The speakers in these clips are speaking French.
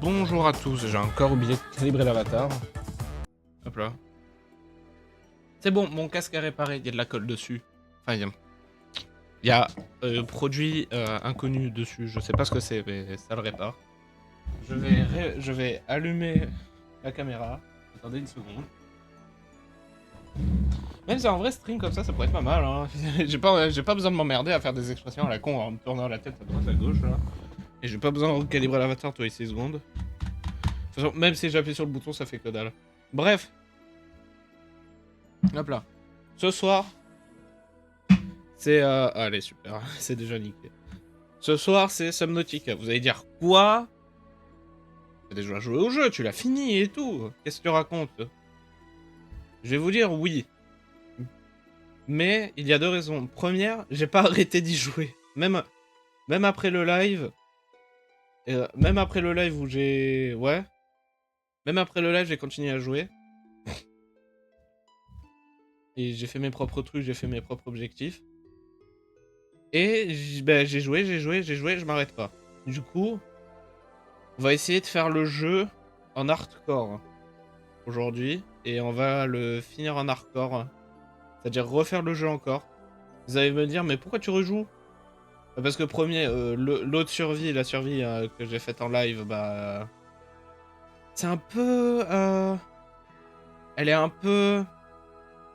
Bonjour à tous, j'ai encore oublié de calibrer l'avatar. Hop là. C'est bon, mon casque est réparé, il y a de la colle dessus. Enfin, il y a produit inconnu dessus, je sais pas ce que c'est, mais ça le répare. Je vais allumer la caméra. Attendez une seconde. Même si en vrai stream comme ça pourrait être pas mal, hein. J'ai pas besoin de m'emmerder à faire des expressions à la con en me tournant la tête à droite à gauche là. Et j'ai pas besoin de recalibrer l'avatar tous les 6 secondes. De toute façon, même si j'appuie sur le bouton, ça fait que dalle. Bref. Hop là. Ce soir, c'est... allez, super. C'est déjà niqué. Ce soir, c'est Subnautica. Vous allez dire quoi? Tu as déjà joué au jeu, tu l'as fini et tout. Qu'est-ce que tu racontes? Je vais vous dire oui. Mais il y a deux raisons. Première, j'ai pas arrêté d'y jouer. Même après le live... même après le live où j'ai... Ouais. Même après le live, j'ai continué à jouer. Et j'ai fait mes propres trucs, j'ai fait mes propres objectifs. Et j'ai joué, je m'arrête pas. Du coup, on va essayer de faire le jeu en hardcore aujourd'hui. Et on va le finir en hardcore. C'est-à-dire refaire le jeu encore. Vous allez me dire, mais pourquoi tu rejoues? Parce que premier, l'autre survie, la survie que j'ai faite en live, bah... c'est un peu... elle est un peu...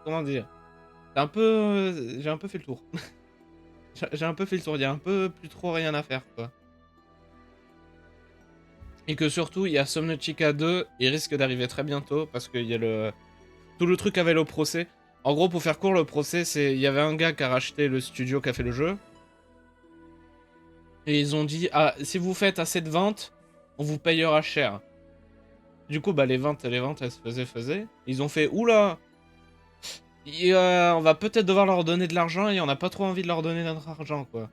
Comment dire? C'est un peu... j'ai un peu fait le tour. J'ai un peu fait le tour, il y a un peu plus trop rien à faire, quoi. Et que surtout, il y a Subnautica 2, il risque d'arriver très bientôt, parce qu'il y a le... tout le truc avec le procès. En gros, pour faire court, le procès, c'est... il y avait un gars qui a racheté le studio qui a fait le jeu. Et ils ont dit, ah, si vous faites assez de ventes, on vous payera cher. Du coup, bah, les ventes, elles se faisaient. Ils ont fait, oula, on va peut-être devoir leur donner de l'argent et on n'a pas trop envie de leur donner notre argent, quoi.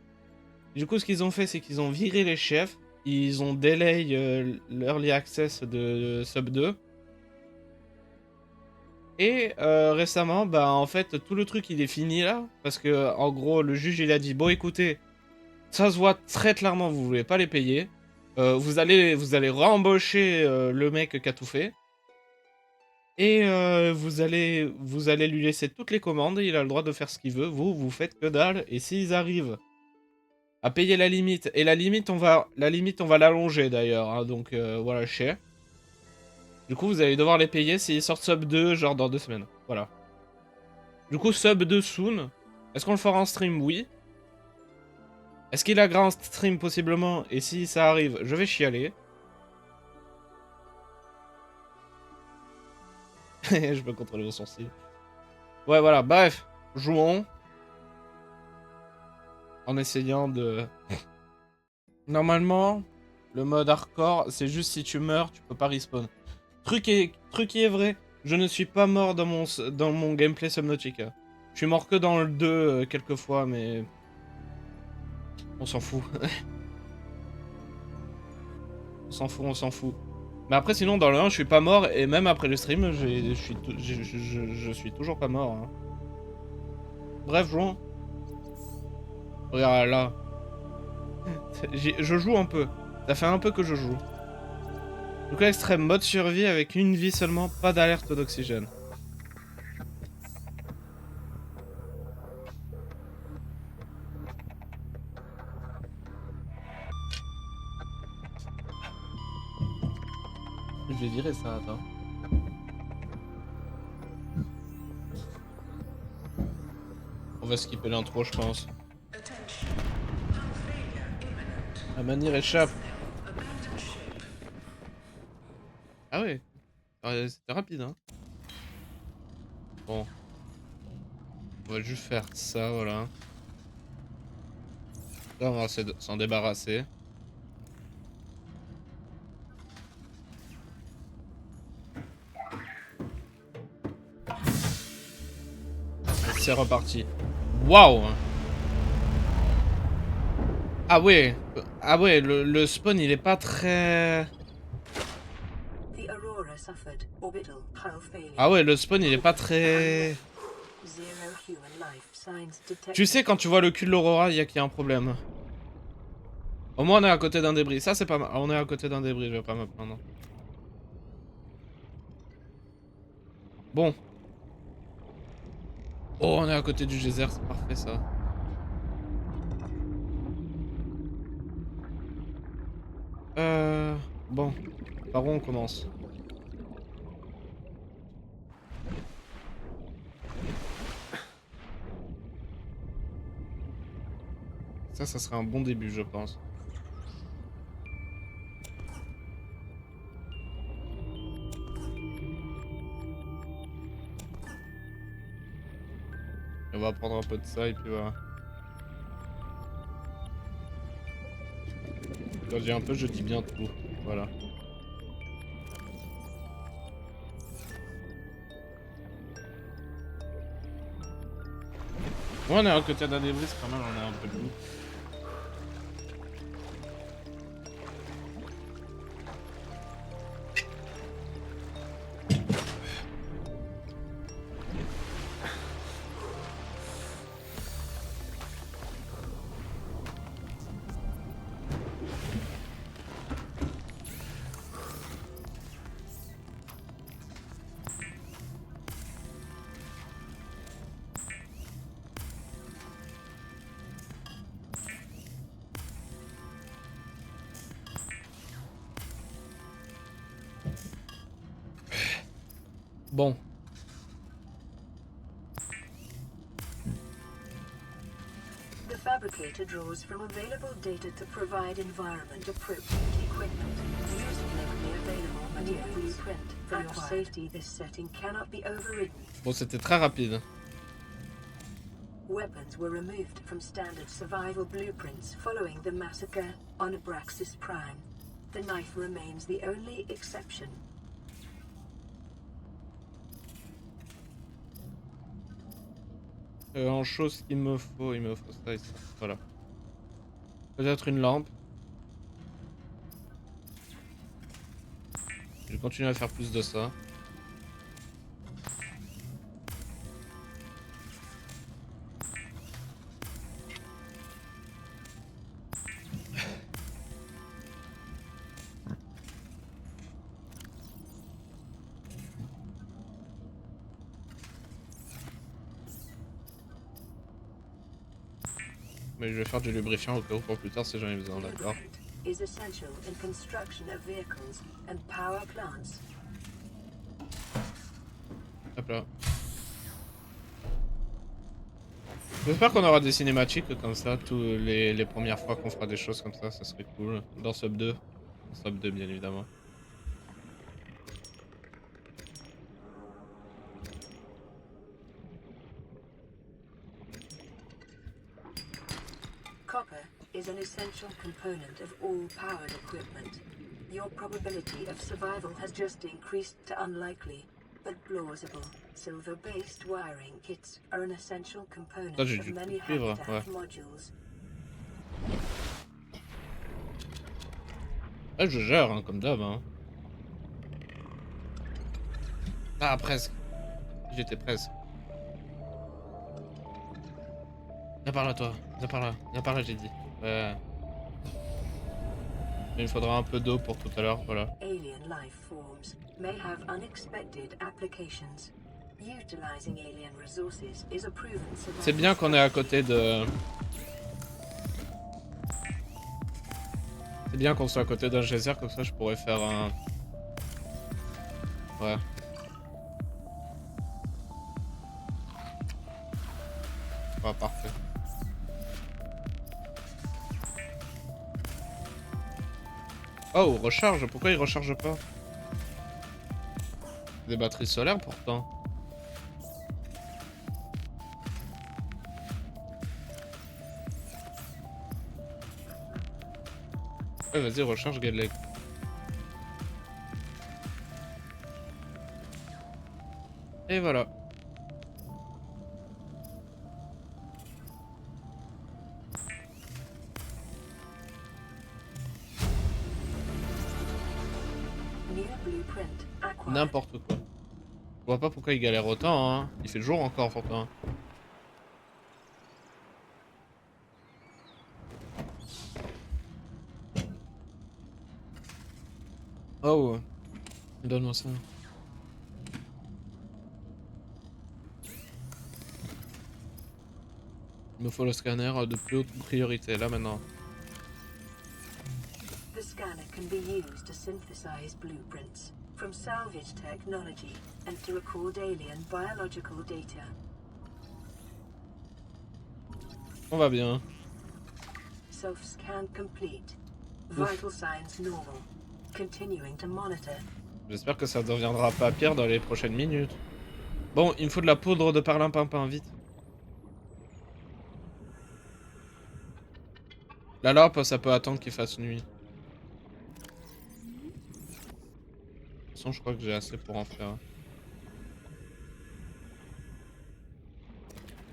Du coup, ce qu'ils ont fait, c'est qu'ils ont viré les chefs. Ils ont delay l'early access de Sub 2. Et récemment, bah en fait, tout le truc il est fini là. Parce que, en gros, le juge il a dit, bon écoutez, ça se voit très clairement, vous voulez pas les payer. Vous allez re-embaucher le mec qui a tout fait. Et vous allez lui laisser toutes les commandes, il a le droit de faire ce qu'il veut. Vous faites que dalle. Et s'ils arrivent à payer la limite, et la limite on va l'allonger d'ailleurs, hein, donc voilà, cher. Du coup vous allez devoir les payer s'ils sortent sub 2 genre dans 2 semaines, voilà. Du coup sub 2 soon. Est-ce qu'on le fera en stream? Oui. Est-ce qu'il a grand stream possiblement? Et si ça arrive, je vais chialer. Je peux contrôler vos sourcils. Ouais voilà, bref, jouons. En essayant de... Normalement, le mode hardcore, c'est juste si tu meurs, tu peux pas respawn. Truc qui est vrai, je ne suis pas mort dans mon gameplay Subnautica. Je suis mort que dans le 2 quelques fois, mais... on s'en fout. On s'en fout. Mais après, sinon, dans le 1, je suis pas mort. Et même après le stream, je suis toujours pas mort. Hein. Bref, jouons. Regarde là. Je joue un peu. Ça fait un peu que je joue. Donc extrême, mode survie avec une vie seulement, pas d'alerte d'oxygène. Je vais virer ça, attends. On va skipper l'intro, je pense. La manière échappe. Ah ouais. C'était rapide, hein. Bon. On va juste faire ça, voilà. Là, on va s'en débarrasser. C'est reparti. Waouh! Ah ouais. Ah ouais, le spawn, il est pas très... Ah ouais, le spawn, il est pas très... Tu sais, quand tu vois le cul de l'Aurora, il y a qu'il y a un problème. Au moins, on est à côté d'un débris. Ça, c'est pas mal. On est à côté d'un débris, je vais pas me plaindre. Bon. Oh, on est à côté du geyser, c'est parfait, ça. Bon. Par où on commence? Ça serait un bon début, je pense. On va prendre un peu de ça et puis voilà. Quand je dis un peu, je dis bien tout. Voilà. Ouais, on est à côté d'un débris, c'est pas mal, on a un peu de loup. Bon. The fabricator draws from available data to provide environment appropriate equipment. Use locally available material blueprint. For your safety, this setting cannot be overridden. Bon, c'était très rapide. Weapons were removed from standard survival blueprints following the massacre on Abraxas Prime. The knife remains the only exception. En chose qu'il me faut, il me faut ça et ça. Voilà. Peut-être une lampe. Je vais continuer à faire plus de ça. Mais je vais faire du lubrifiant au cas où pour plus tard si j'en ai besoin, d'accord. Is essential in construction of vehicles and power plants. Hop là. J'espère qu'on aura des cinématiques comme ça, tous les premières fois qu'on fera des choses comme ça serait cool. Dans Sub 2. Dans Sub 2 bien évidemment. Copper is an essential component of all powered equipment. Your probability of survival has just increased to unlikely, but plausible. Silver-based wiring kits are an essential component of many habitat modules. Ah, je gère, hein, comme d'hab. Hein. Ah, presque. J'étais presque. Viens par là, toi. Viens par là. Viens par là, j'ai dit. Ouais. Il me faudra un peu d'eau pour tout à l'heure, voilà. Alien life forms may have unexpected applications. Utilizing alien resources is a proven C'est survival bien qu'on est à côté de... C'est bien qu'on soit à côté d'un geyser, comme ça je pourrais faire un... Ouais. Ah, parfait. Oh, recharge. Pourquoi il recharge pas? Des batteries solaires pourtant. Ouais, vas-y, recharge Godleg. Et voilà. New blueprint acquired. N'importe quoi. Je vois pas pourquoi il galère autant, hein. Il fait jour encore pourtant. Oh, donne-moi ça. Il me faut le scanner de plus haute priorité, là maintenant. The scanner can be used to synthesize blueprints from salvage technology and to record alien biological data. On va bien. Self-scan complete. Ouf. Vital signs normal. Continuing to monitor. J'espère que ça ne deviendra pas pire dans les prochaines minutes. Bon, il me faut de la poudre de perlimpinpin, vite. La lampe, ça peut attendre qu'il fasse nuit. De toute façon, je crois que j'ai assez pour en faire.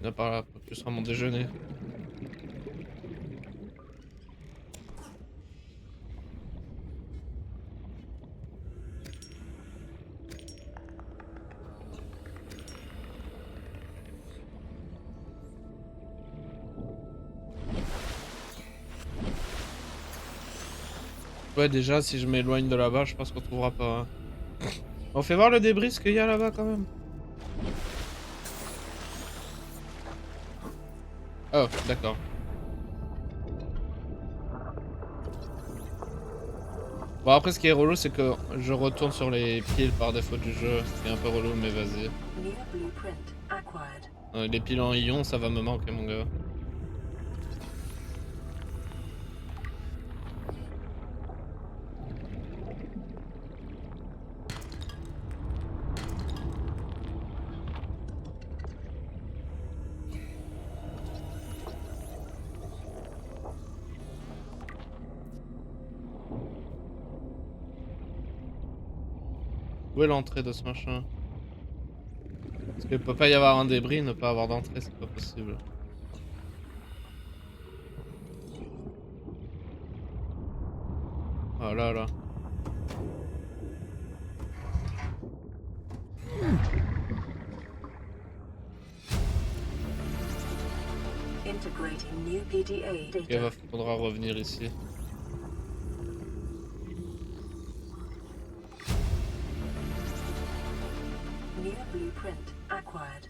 Viens par là, tu seras mon déjeuner. Ouais, déjà, si je m'éloigne de là-bas, je pense qu'on trouvera pas. Hein. On fait voir le débris, ce qu'il y a là-bas, quand même. Oh, d'accord. Bon, après, ce qui est relou, c'est que je retourne sur les piles par défaut du jeu. Ce qui est un peu relou, mais vas-y. New blueprint acquired. Les piles en ion, ça va me manquer, mon gars. Où est l'entrée de ce machin? Parce qu'il peut pas y avoir un débris, ne pas avoir d'entrée, c'est pas possible. Oh là là. Integrating new PDA Il data. faudra revenir ici. New blueprint acquired.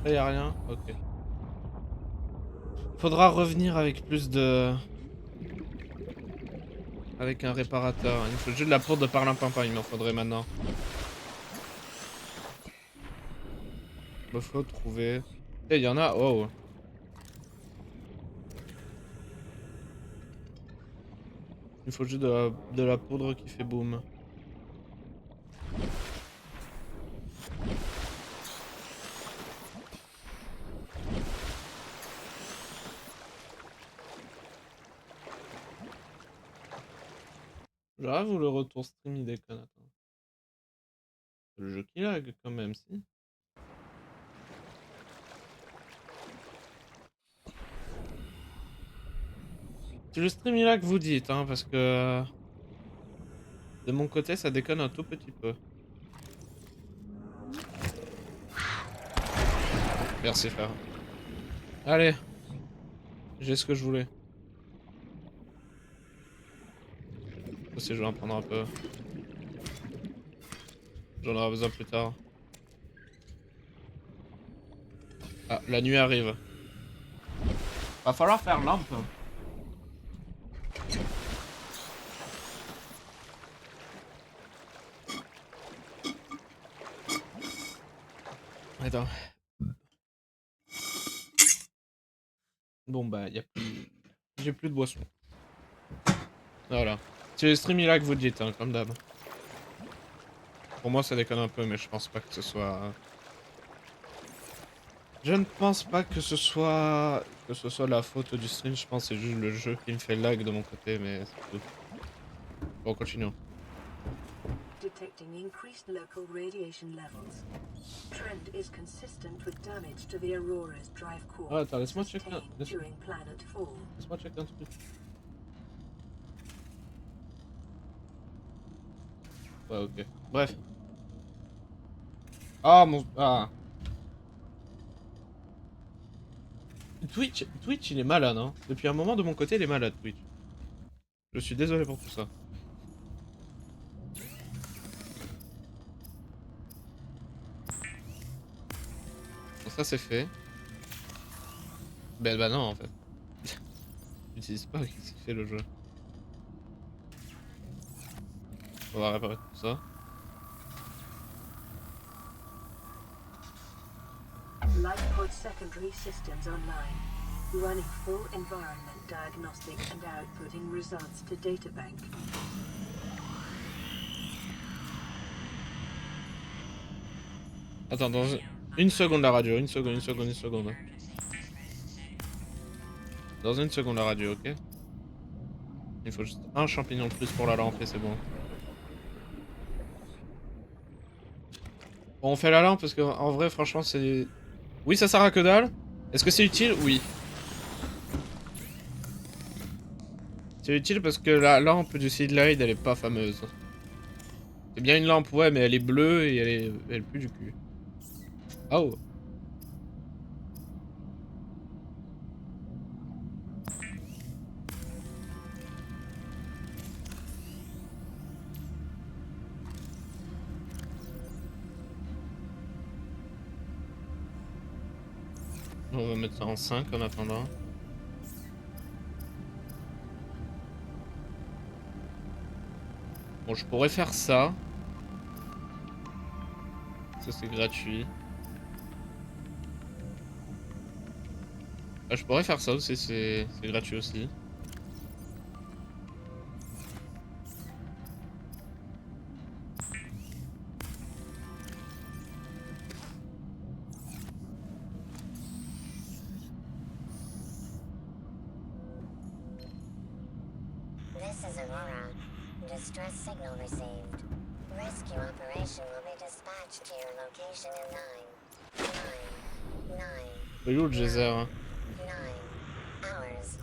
Là, y a rien? Ok. Faudra revenir avec plus de... Avec un réparateur. Il me faut juste de la poudre de perlimpinpin, il m'en faudrait maintenant. Il me faut trouver... Eh, y en a... Oh. Il me faut juste de la poudre qui fait boum. J'arrive ou le retour stream il déconne? Attends. Le jeu qui lag quand même, si. Si le stream il lag, vous dites, hein, parce que... De mon côté, ça déconne un tout petit peu. Merci, frère. Allez. J'ai ce que je voulais. Aussi, je vais en prendre un peu. J'en aurai besoin plus tard. Ah, la nuit arrive. Va falloir faire lampe. Attends. Bon bah, y a plus... J'ai plus de boisson. Voilà. C'est le stream là que vous dites, hein, comme d'hab. Pour moi, ça déconne un peu, mais je pense pas que ce soit... Je ne pense pas que ce soit la faute du stream, je pense que c'est juste le jeu qui me fait lag de mon côté, mais c'est tout. Bon, continuons. Detecting increased local radiation levels. Trend is consistent with damage to the Aurora's drive core Ah, attends, laisse-moi checker sustained during planet fall. Laisse-moi checker un truc. Ouais, ok. Bref. Ah, mon... Ah. Twitch, il est malade, hein. Depuis un moment, de mon côté, il est malade, Twitch. Je suis désolé pour tout ça. Bon, ça, c'est fait. Bah non, en fait. J'utilise pas ce qu'il fait le jeu. On va réparer tout ça. Lightpod secondary systems online. Running full environment diagnostic and outputting results to databank. Attends, une seconde la radio, une seconde. Dans une seconde la radio, ok? Il faut juste un champignon de plus pour la lampe et c'est bon. Bon, on fait la lampe parce qu'en vrai, franchement, c'est... Oui, ça sert à que dalle. Est-ce que c'est utile? Oui. C'est utile parce que la lampe du Seedlight, elle est pas fameuse. C'est bien une lampe, ouais, mais elle est bleue et elle pue du cul. Oh. On va mettre ça en 5 en attendant. Bon, je pourrais faire ça. Ça, c'est gratuit. Ah, je pourrais faire ça aussi, c'est gratuit aussi. This is Aurora. Distress signal received. Rescue operation will be dispatched to your location in 9 Il est où le geyser, hein? 9 hours.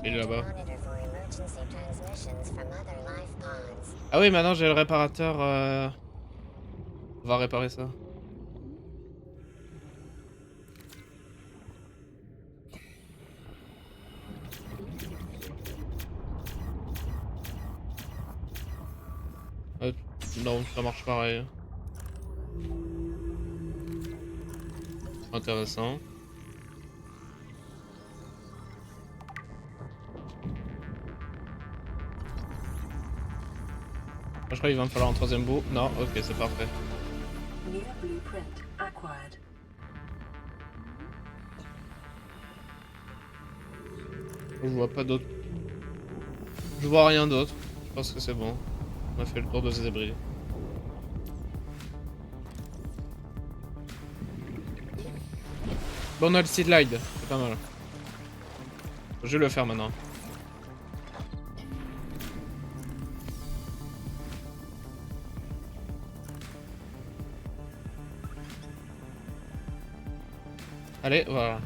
Il est Continue to là-bas. monitor for emergency transmissions from other life pods. Ah oui, maintenant j'ai le réparateur. On va réparer ça. Non, ça marche pareil. Intéressant. Je crois qu'il va me falloir un troisième bout. Non, ok, c'est parfait. New blueprint acquired. Je vois pas d'autre. Je vois rien d'autre. Je pense que c'est bon. On a fait le tour de ces débris. Bon, on a le Seedlight. C'est pas mal. Je vais le faire maintenant. Allez, voilà.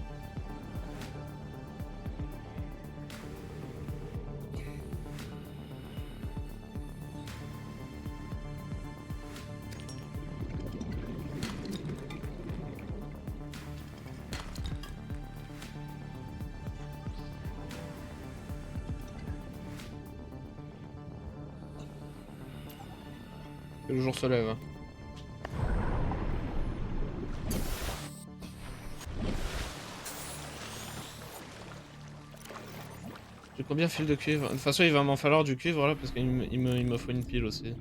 Le jour se lève. J'ai combien de fils de cuivre? De toute façon, il va m'en falloir du cuivre là parce qu'il me faut une pile aussi.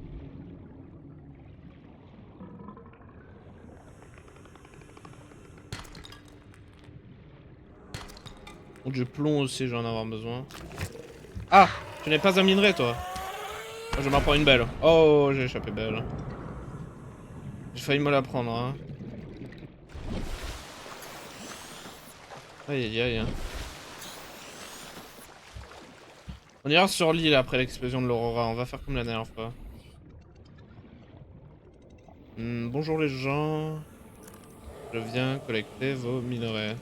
Du plomb aussi, je vais en avoir besoin. Ah! Tu n'es pas un minerai, toi? Je m'en prends une belle. Oh, j'ai échappé belle. J'ai failli me la prendre, hein. Aïe aïe aïe. On ira sur l'île après l'explosion de l'Aurora. On va faire comme la dernière fois. Bonjour les gens. Je viens collecter vos minerais.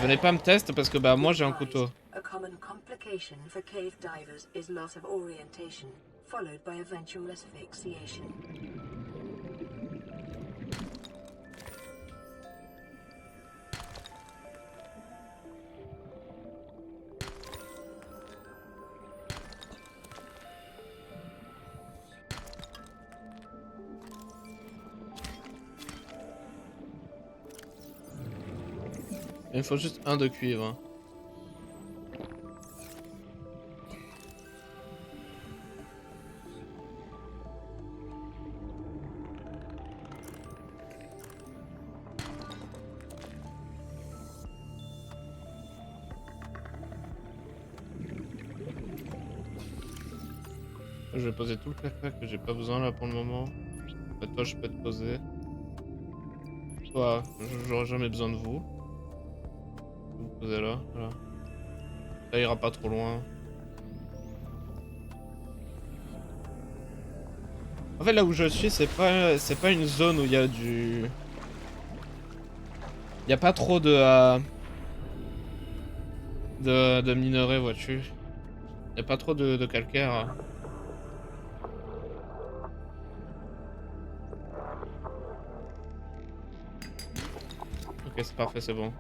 Venez pas me tester parce que bah moi j'ai un couteau. A common complication for cave divers is loss of orientation, followed by eventual asphyxiation. Il me faut juste un de cuivre. Hein. Je vais poser tout le caca que j'ai pas besoin là pour le moment. Toi je peux te poser. Toi, j'aurai jamais besoin de vous. Vous posez là, voilà. Ça ira pas trop loin. En fait là où je suis c'est pas une zone où il y a du... Il y a pas trop de minerais, vois-tu. Il y a pas trop de calcaire. Ok, c'est parfait, c'est bon.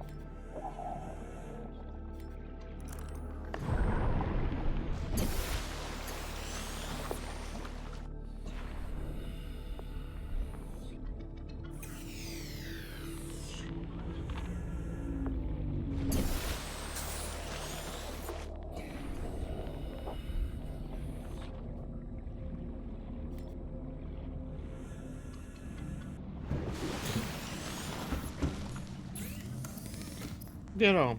Bien alors.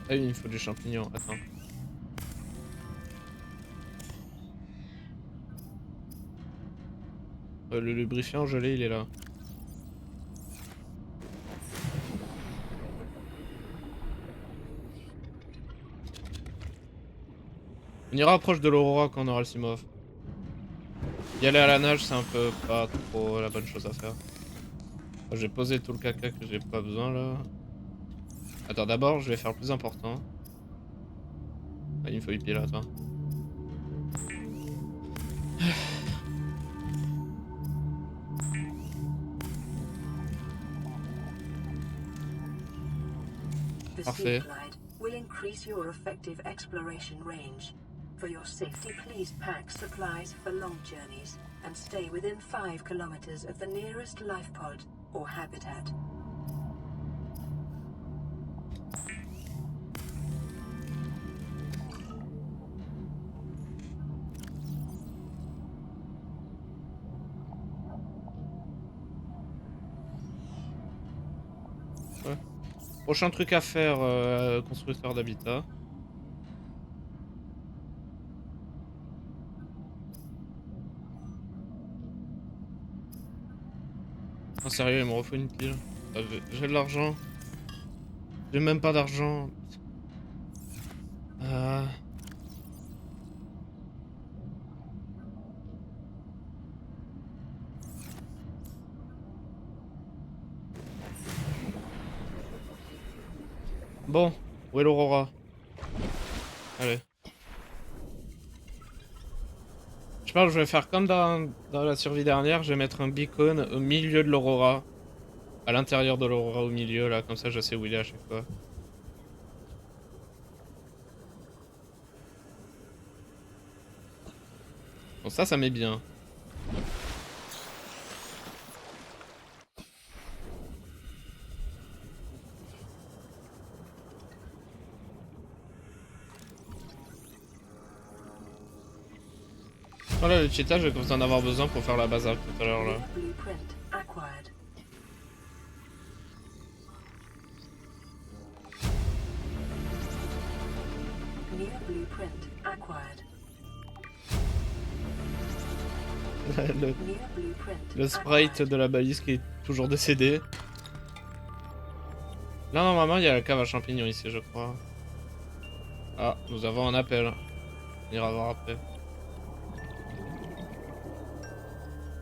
Ah oui, il me faut du champignon, attends. Le lubrifiant gelé, il est là. On ira proche de l'Aurora quand on aura le Simov. Y aller à la nage, c'est un peu pas trop la bonne chose à faire. J'ai posé tout le caca que j'ai pas besoin là. Attends, d'abord, je vais faire le plus important. Ah, il me faut une pile, attends. The Parfait. Sea Glide will increase your effective exploration range. For your safety, please pack supplies for long journeys and stay within 5 kilometers of the nearest life pod or habitat. Ouais. Prochain truc à faire, constructeur d'habitat. Non, sérieux, il me refaut une pile. J'ai de l'argent. J'ai même pas d'argent. Bon, où est l'Aurora? Allez. Je pense que je vais faire comme dans la survie dernière, je vais mettre un beacon au milieu de l'aurora. À l'intérieur de l'aurora au milieu, là, comme ça je sais où il est à chaque fois. Bon, ça met bien. Voilà le cheetah, je vais commencer à en avoir besoin pour faire la base tout à l'heure là. Blueprint acquired. New blueprint acquired. le, New blueprint le sprite acquired. de la balise qui est toujours décédé. Là normalement il y a la cave à champignons ici je crois. Ah, nous avons un appel. On ira voir après.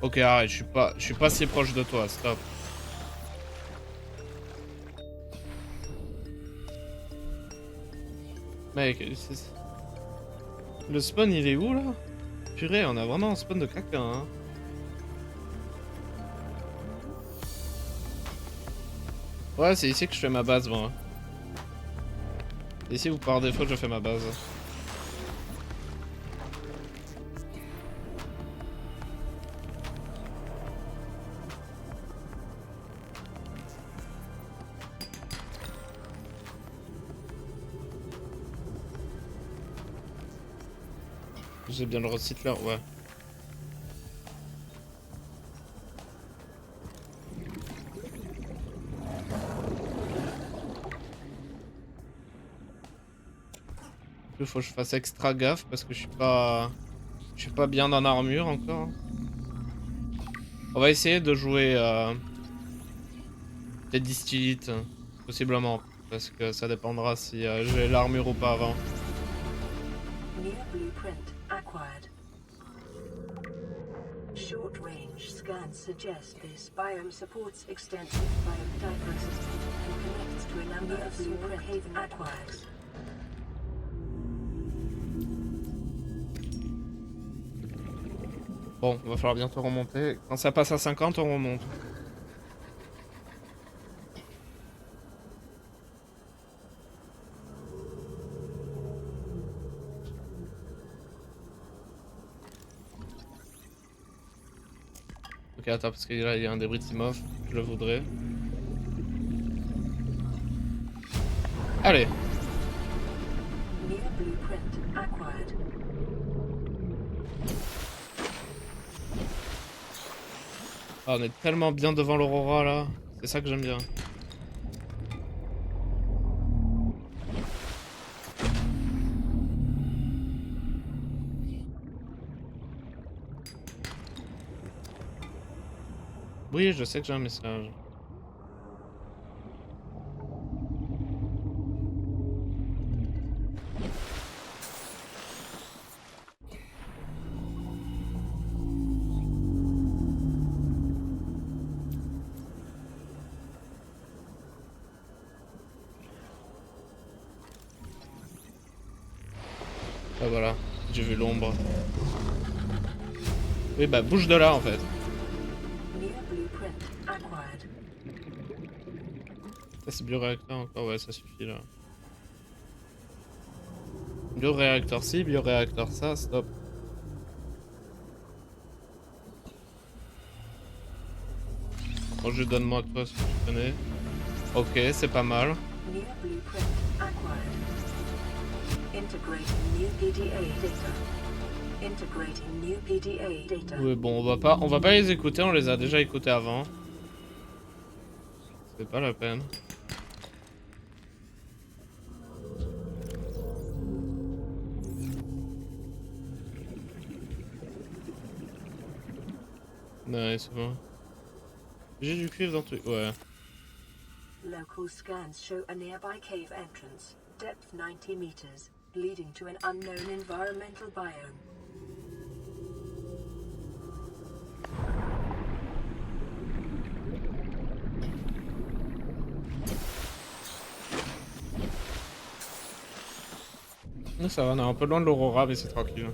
Ok, arrête, je suis pas si proche de toi, stop. Mec, le spawn il est où là? Purée, on a vraiment un spawn de caca hein. Ouais, c'est ici que je fais ma base moi. Ici ou par défaut je fais ma base. J'ai bien le recycler, ouais. Il faut que je fasse extra gaffe parce que je suis pas bien en armure encore. On va essayer de jouer peut-être distillite, possiblement, parce que ça dépendra si j'ai l'armure ou pas avant. New blueprint acquired. Short range scans suggest this biome supports extensive biodiversity and connects to a number of small haven acquired. Bon, va falloir bientôt remonter. Quand ça passe à 50, on remonte. Ok, attends, parce que là, il y a un débris de Timov. Je le voudrais. Allez. New blueprint acquired. Ah, on est tellement bien devant l'aurora là. C'est ça que j'aime bien. Oui, je sais que j'ai un message. Ah voilà, j'ai vu l'ombre. Oui, bah bouge de là en fait. New blueprint acquired. Ça c'est bioréacteur encore, ouais ça suffit là. Bioréacteur ci, bioréacteur ça, stop. Bon, je donne-moi toi si tu connais. Ok, c'est pas mal. New blueprint acquired. Integrating new PDA data. Integrating new PDA data. Oui, bon, on va pas les écouter, on les a déjà écoutés avant. C'est pas la peine. Ouais, c'est bon. J'ai du cuivre dans tout. Ouais. Local scans show a nearby cave entrance, depth 90 meters, leading to an unknown environmental biome. Ça va, on est un peu loin de l'aurora, mais c'est tranquille.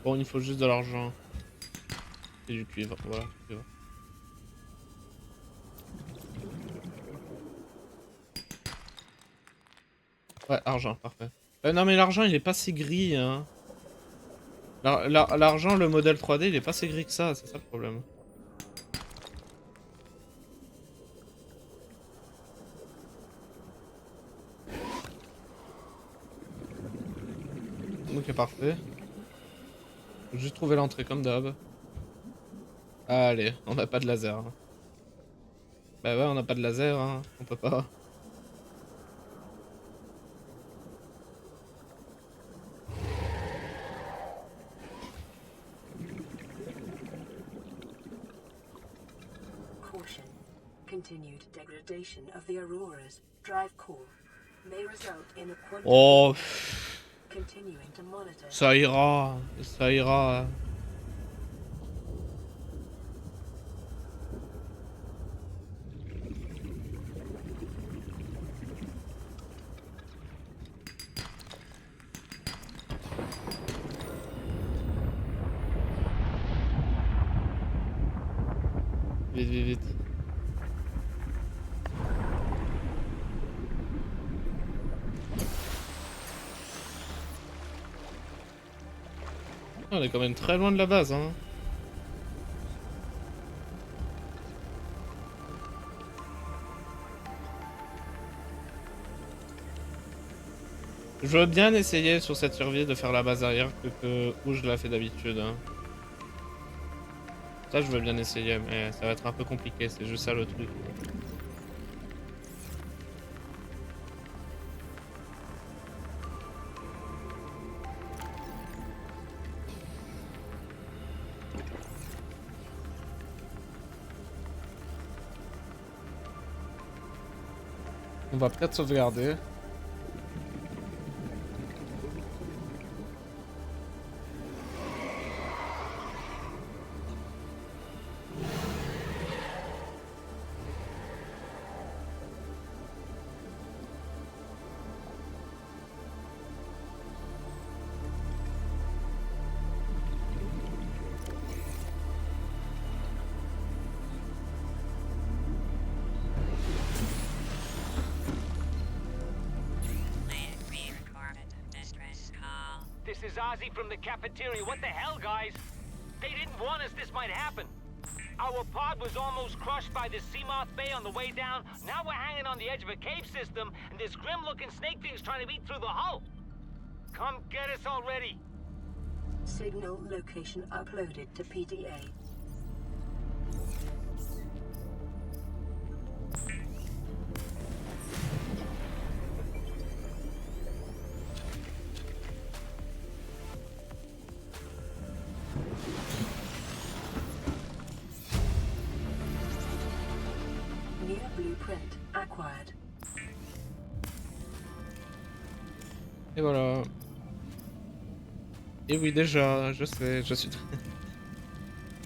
Bon, il faut juste de l'argent. Et du cuivre, voilà. Cuivre. Ouais, argent, parfait. Non mais l'argent il est pas si gris hein. L'argent, le modèle 3D il est pas si gris que ça, c'est ça le problème. Ok parfait. Faut juste trouver l'entrée comme d'hab. Allez, on n'a pas de laser. Hein. Bah ouais on n'a pas de laser hein, on peut pas. Caution. Continued degradation of the Aurora's drive core may result in a quantum Oh, continuing to monitor. ça ira, ça ira. Vite, vite, vite. On est quand même très loin de la base, hein. Je veux bien essayer sur cette survie de faire la base arrière que où je la fais d'habitude. Hein. Ça, je veux bien essayer, mais ça va être un peu compliqué, c'est juste ça le truc. On va peut-être sauvegarder. This is Ozzy from the cafeteria. What the hell, guys? They didn't warn us this might happen. Our pod was almost crushed by this Seamoth Bay on the way down. Now we're hanging on the edge of a cave system, and this grim-looking snake thing's trying to eat through the hull. Come get us already. Signal location uploaded to PDA. New blueprint acquired. Et voilà. Et oui, déjà, je sais, je suis...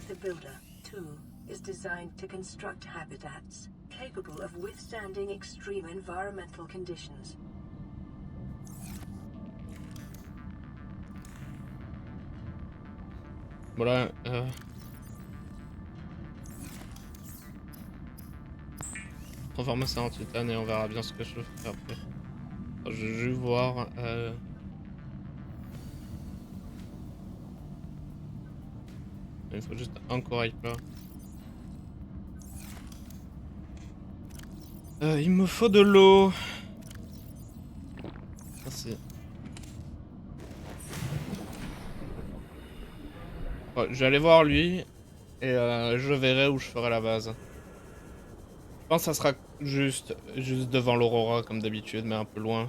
The Builder, too, is designed to construct habitats capable of withstanding extreme environmental conditions. Voilà, transformer ça en titane et on verra bien ce que je fais après. Je vais juste voir... Il faut juste un corail plat. Il me faut de l'eau. Merci. Ouais, je vais aller voir lui et je verrai où je ferai la base. Je pense que ça sera juste devant l'Aurora comme d'habitude, mais un peu loin.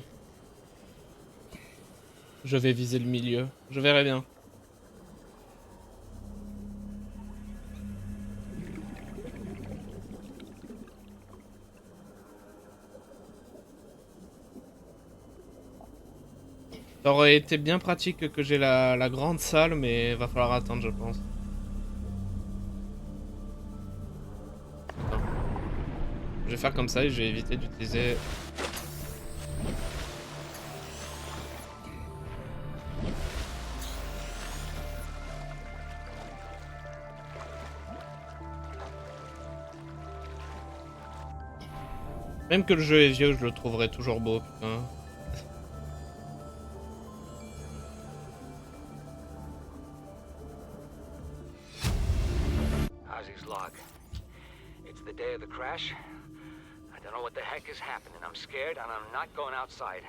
Je vais viser le milieu. Je verrai bien. Ça aurait été bien pratique que j'ai la grande salle, mais va falloir attendre, je pense. Attends. Je vais faire comme ça et je vais éviter d'utiliser... Même que le jeu est vieux, je le trouverai toujours beau, putain. Ozzy's log. It's the day of the crash. I don't know what the heck is happening. I'm scared and I'm not going outside.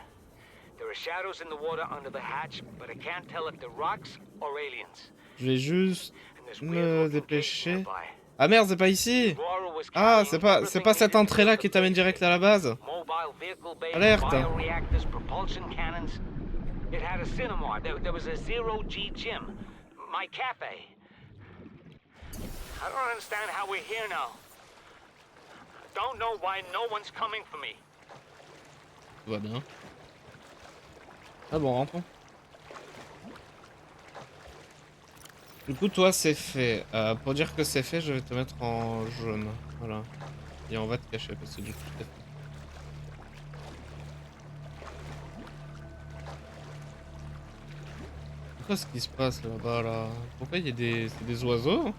There are shadows in the water under the hatch, but I can't tell if they're rocks or aliens. Je vais juste And there's me weird looking gates dépêcher. nearby. Ah merde, c'est pas ici. Laura was Ah, carrying c'est pas cette everything entrée-là qui needed to t'amène build the direct place. à la base. Mobile vehicle bay, Alerte. bioreactors, propulsion cannons. It had a cinema. There was a zero-G gym. My cafe. I don't understand how we're here now. Don't know why no one's coming for me. Tout va bien. Ah bon, rentrons. Du coup, toi, c'est fait. Pour dire que c'est fait, je vais te mettre en jaune. Voilà. Et on va te cacher parce que du coup, c'est fait. C'est quoi ce qui se passe là-bas, là? Pourquoi il y a des... C'est des oiseaux?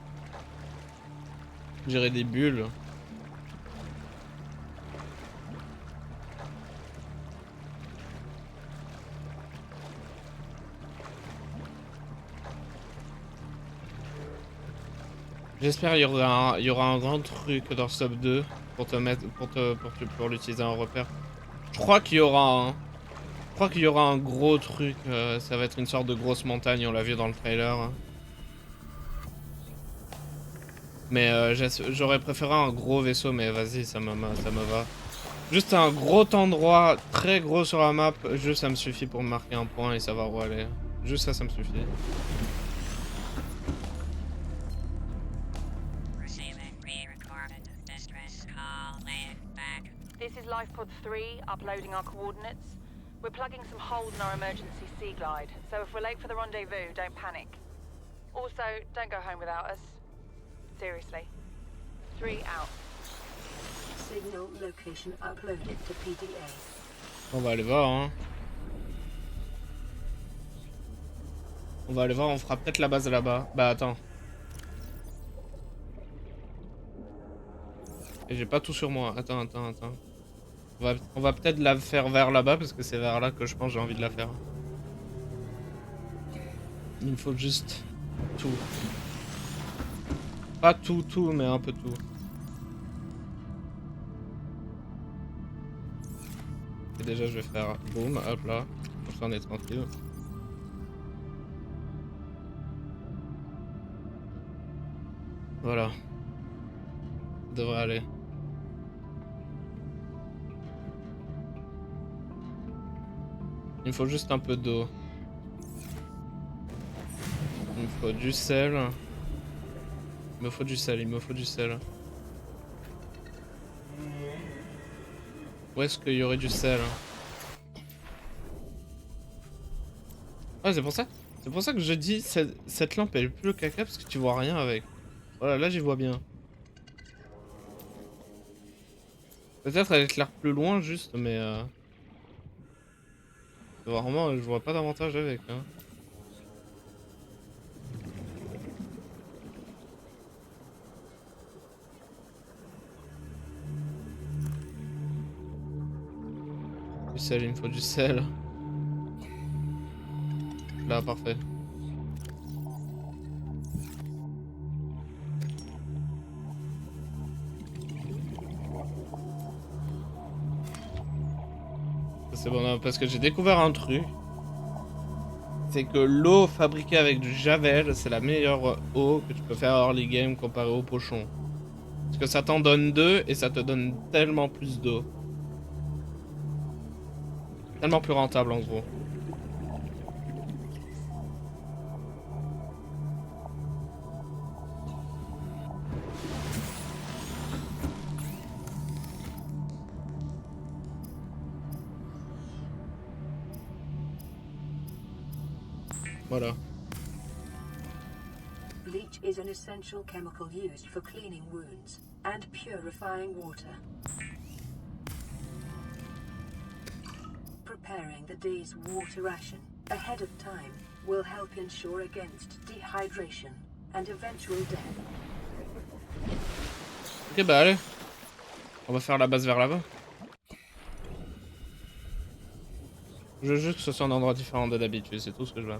Je dirais des bulles. J'espère qu'il y aura un grand truc dans Stop 2 pour te mettre pour l'utiliser en repère. Je crois qu'il y aura un gros truc, ça va être une sorte de grosse montagne, on l'a vu dans le trailer. Hein. Mais j'aurais préféré un gros vaisseau, mais vas-y, ça me va. Juste un gros endroit très gros sur la map, juste ça me suffit pour marquer un point et savoir où aller. Juste ça me suffit. This is Lifepod 3, uploading our coordinates. We're plugging some holes in our emergency sea glide, so if we're late for the rendezvous, don't panic. Also, don't go home without us. Seriously. 3 out. Signal location uploaded to PDA. On va aller voir, hein. On va aller voir, on fera peut-être la base là-bas. Bah attends. Et j'ai pas tout sur moi. Attends. On va peut-être la faire vers là-bas parce que c'est vers là que je pense j'ai envie de la faire. Il me faut juste tout. Pas tout, mais un peu tout. Et déjà je vais faire boum, hop là. Comme ça on est tranquille. Voilà. Ça devrait aller. Il me faut juste un peu d'eau. Il me faut du sel. Il me faut du sel. Où est-ce qu'il y aurait du sel? Ah, c'est pour ça. C'est pour ça que je dis cette lampe elle est plus le caca parce que tu vois rien avec. Voilà, là j'y vois bien. Peut-être elle éclaire plus loin juste, mais vraiment je vois pas d'avantage avec. Hein. Du sel, il me faut du sel. Là, parfait. C'est bon, non, parce que j'ai découvert un truc. C'est que l'eau fabriquée avec du javel, c'est la meilleure eau que tu peux faire early game comparée au pochon. Parce que ça t'en donne 2 et ça te donne tellement plus d'eau. Tellement plus rentable en gros. Voilà. Bleach is an essential chemical used for cleaning wounds and purifying water. Preparing the day's water ration ahead of time will help ensure against dehydration and eventual death. Ok bah allez. On va faire la base vers là-bas. Je veux juste que ce soit un endroit différent de d'habitude, c'est tout ce que je veux.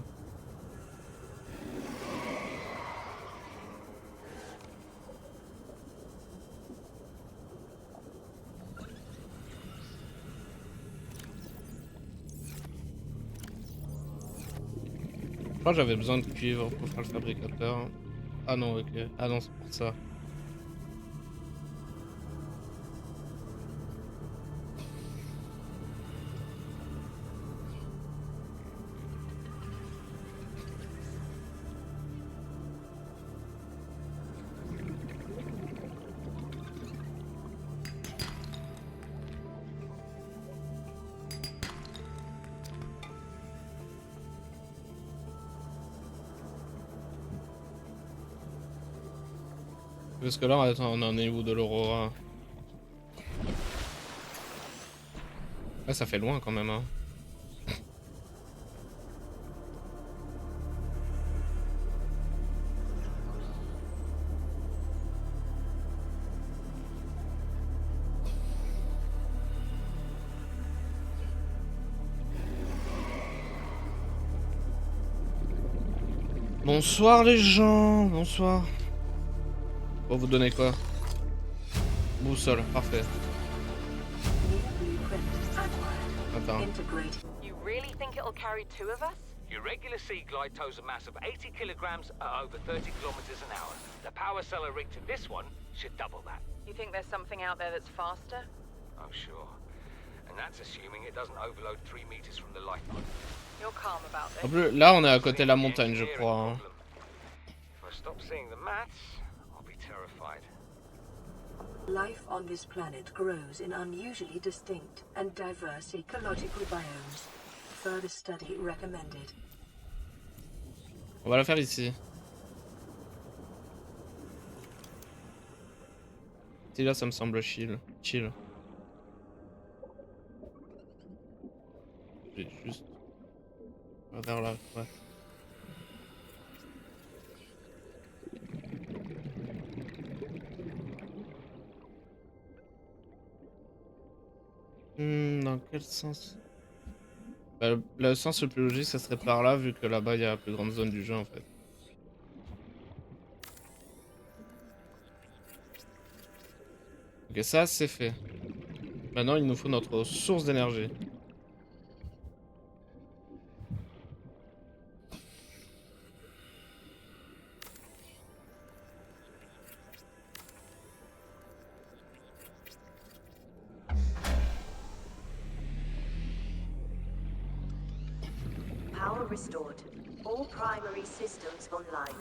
Je crois que j'avais besoin de cuivre pour faire le fabricateur. Ah non, ok. Ah non, c'est pour ça. Parce que là, attends, on en est où de l'Aurora? Là, ça fait loin quand même, hein. Bonsoir les gens, bonsoir. Bon, vous donnez quoi? Boussole, parfait. Attends. You really think it'll carry 2 of us? Your regular Sea Glide tows a mass of 80 kilograms at over 30 kilometers an hour. The power cellar rig to this one should double that. You think there's something out there that's faster? Oh, sure. And that's assuming it doesn't overload 3 meters from the lifeboat. You're calm about En this. plus, là, on est à côté de la montagne, je crois. Hein. If I stop seeing the mats, I'll be terrified. Life on this planet grows in unusually distinct and diverse ecological biomes. Further study recommended. On va la faire ici. Si là, ça me semble chill. Chill. J'ai juste... vers là, ouais. Dans quel sens? Bah, le sens le plus logique, ça serait par là, vu que là-bas, il y a la plus grande zone du jeu, en fait. Ok, ça, c'est fait. Maintenant, il nous faut notre source d'énergie. Power restored. All primary systems online.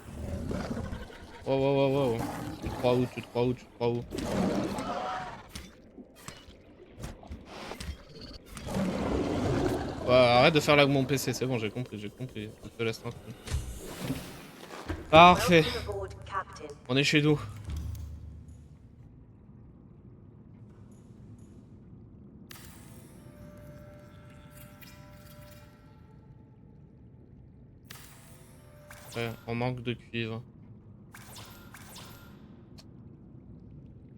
Wow, wow, wow, wow. Tu te crois où? Tu te crois où? Tu te crois où? Ouais, arrête de faire lag mon PC, c'est bon, j'ai compris, j'ai compris. Je te laisse tranquille. Parfait. Welcome aboard, Captain. On est chez nous. Ouais, on manque de cuivre.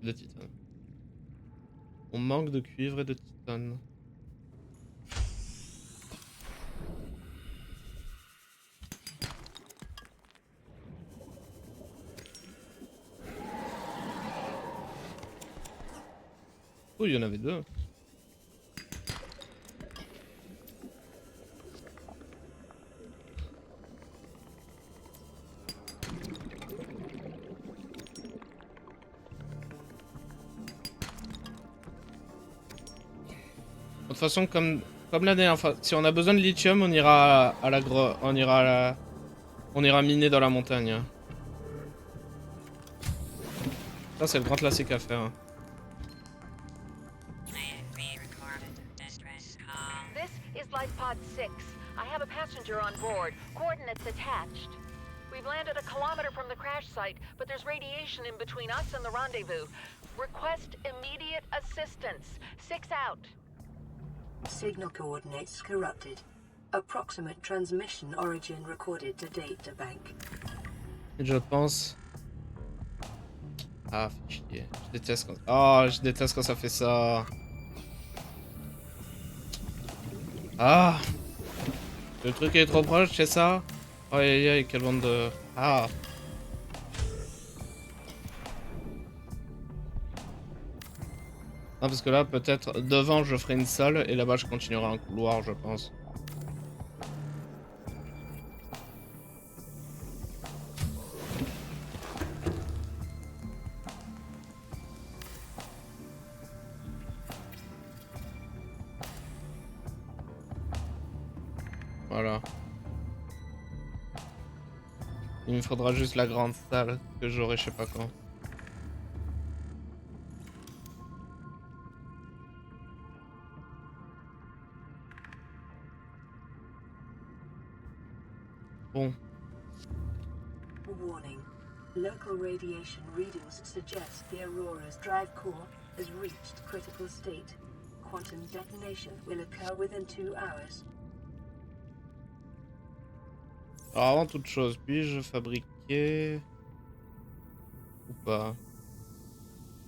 De titane. On manque de cuivre et de titane. Oh, il y en avait 2. De toute façon, comme la dernière fois, si on a besoin de lithium, on ira à la on ira miner dans la montagne. Hein. Ça, c'est le grand classique à faire. Hein. This is Life Pod 6. I have a passenger on board. Coordinates attached. We've landed a kilometer from the crash site, but there's radiation in between us and the rendezvous. Request immediate assistance. 6 out. Signal coordinates corrupted. Approximate transmission origin recorded to data bank. Je pense. Ah, fait chier. Je déteste quand... Oh, je déteste quand ça fait ça. Ah, le truc est trop proche, c'est ça? Aïe aïe aïe, quelle bande de... Ah. Ah, parce que là, peut-être, devant, je ferai une salle, et là-bas, je continuerai un couloir, je pense. Voilà. Il me faudra juste la grande salle, que j'aurai je sais pas quand. Bon. Warning. Local radiation readings suggest the Aurora's drive core has reached critical state. Quantum detonation will occur within 2 hours. Alors avant toute chose, puis-je fabriquer... Ou pas?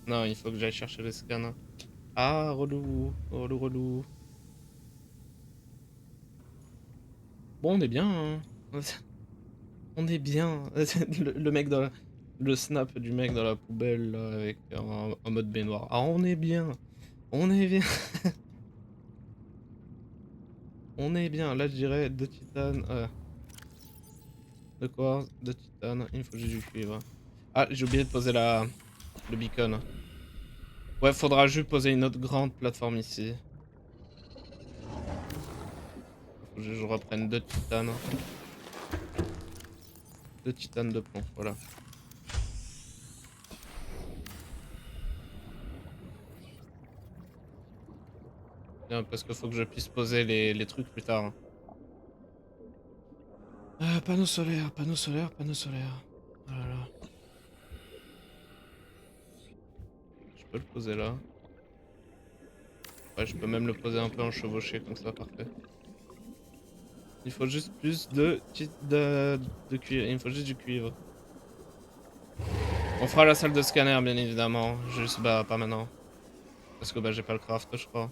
Non, il faut que j'aille chercher les scans. Ah, relou, relou, relou. Bon, on est bien, hein. On est bien. Le mec dans le snap du mec dans la poubelle, là, avec un mode baignoire. Ah, on est bien. On est bien. On est bien. Là, je dirais 2 titanes. De quoi? 2 titanes. Il me faut juste du cuivre. Ah, j'ai oublié de poser le beacon. Ouais, faudra juste poser une autre grande plateforme ici. Faut que je reprenne 2 titanes. 2 titanes de plomb, voilà. Bien, parce qu'il faut que je puisse poser les trucs plus tard. Hein. Panneaux solaires, panneaux solaires, panneaux solaires. Oh là là. Je peux le poser là. Ouais, je peux même le poser un peu en chevauché comme ça, parfait. Il faut juste plus de cuivre. Il me faut juste du cuivre. On fera la salle de scanner, bien évidemment. Juste, bah, pas maintenant. Parce que, bah, j'ai pas le craft, je crois.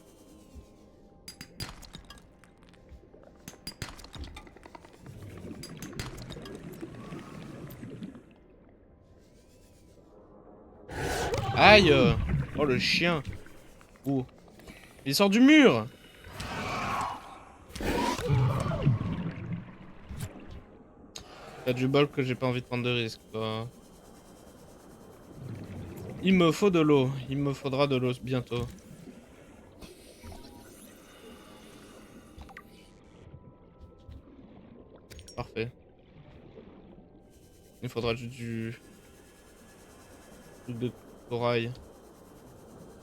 Aïe! Oh, le chien! Où? Il sort du mur! T'as du bol que j'ai pas envie de prendre de risque, quoi. Il me faut de l'eau. Il me faudra de l'eau bientôt. Parfait. Il faudra du truc de corail.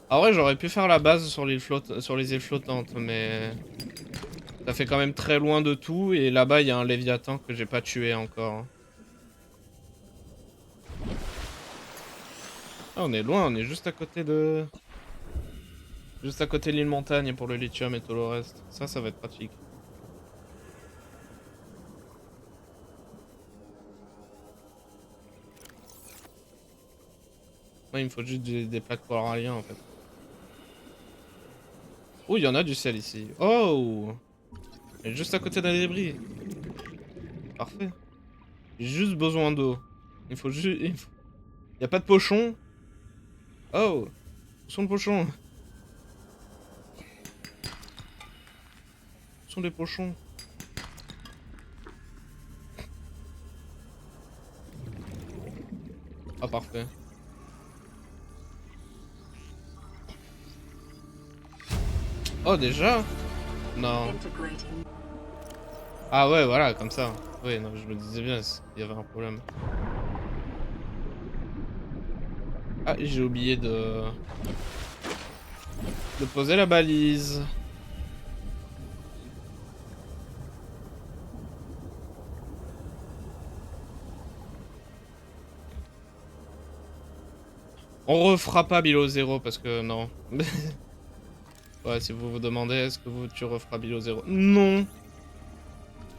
En vrai, j'aurais pu faire la base sur les îles flottantes, mais ça fait quand même très loin de tout. Et là-bas, il y a un léviathan que j'ai pas tué encore. Ah, on est loin, on est juste à côté de... Juste à côté de l'île montagne pour le lithium et tout le reste. Ça va être pratique. Ouais, il me faut juste des plaques coralliens en fait. Oh, il y en a du sel ici. Oh! Et juste à côté d'un débris. Parfait. J'ai juste besoin d'eau. Il faut juste... Il y a pas de pochon? Oh! Où sont les pochons? Où sont les pochons? Ah, parfait. Oh, déjà? Non. Integrating. Ah ouais, voilà, comme ça. Oui, non, je me disais bien qu'il y avait un problème. Ah, j'ai oublié de poser la balise. On refera pas Bilo 0 parce que non. Ouais, si vous vous demandez, est-ce que tu referas Bilo 0? Non.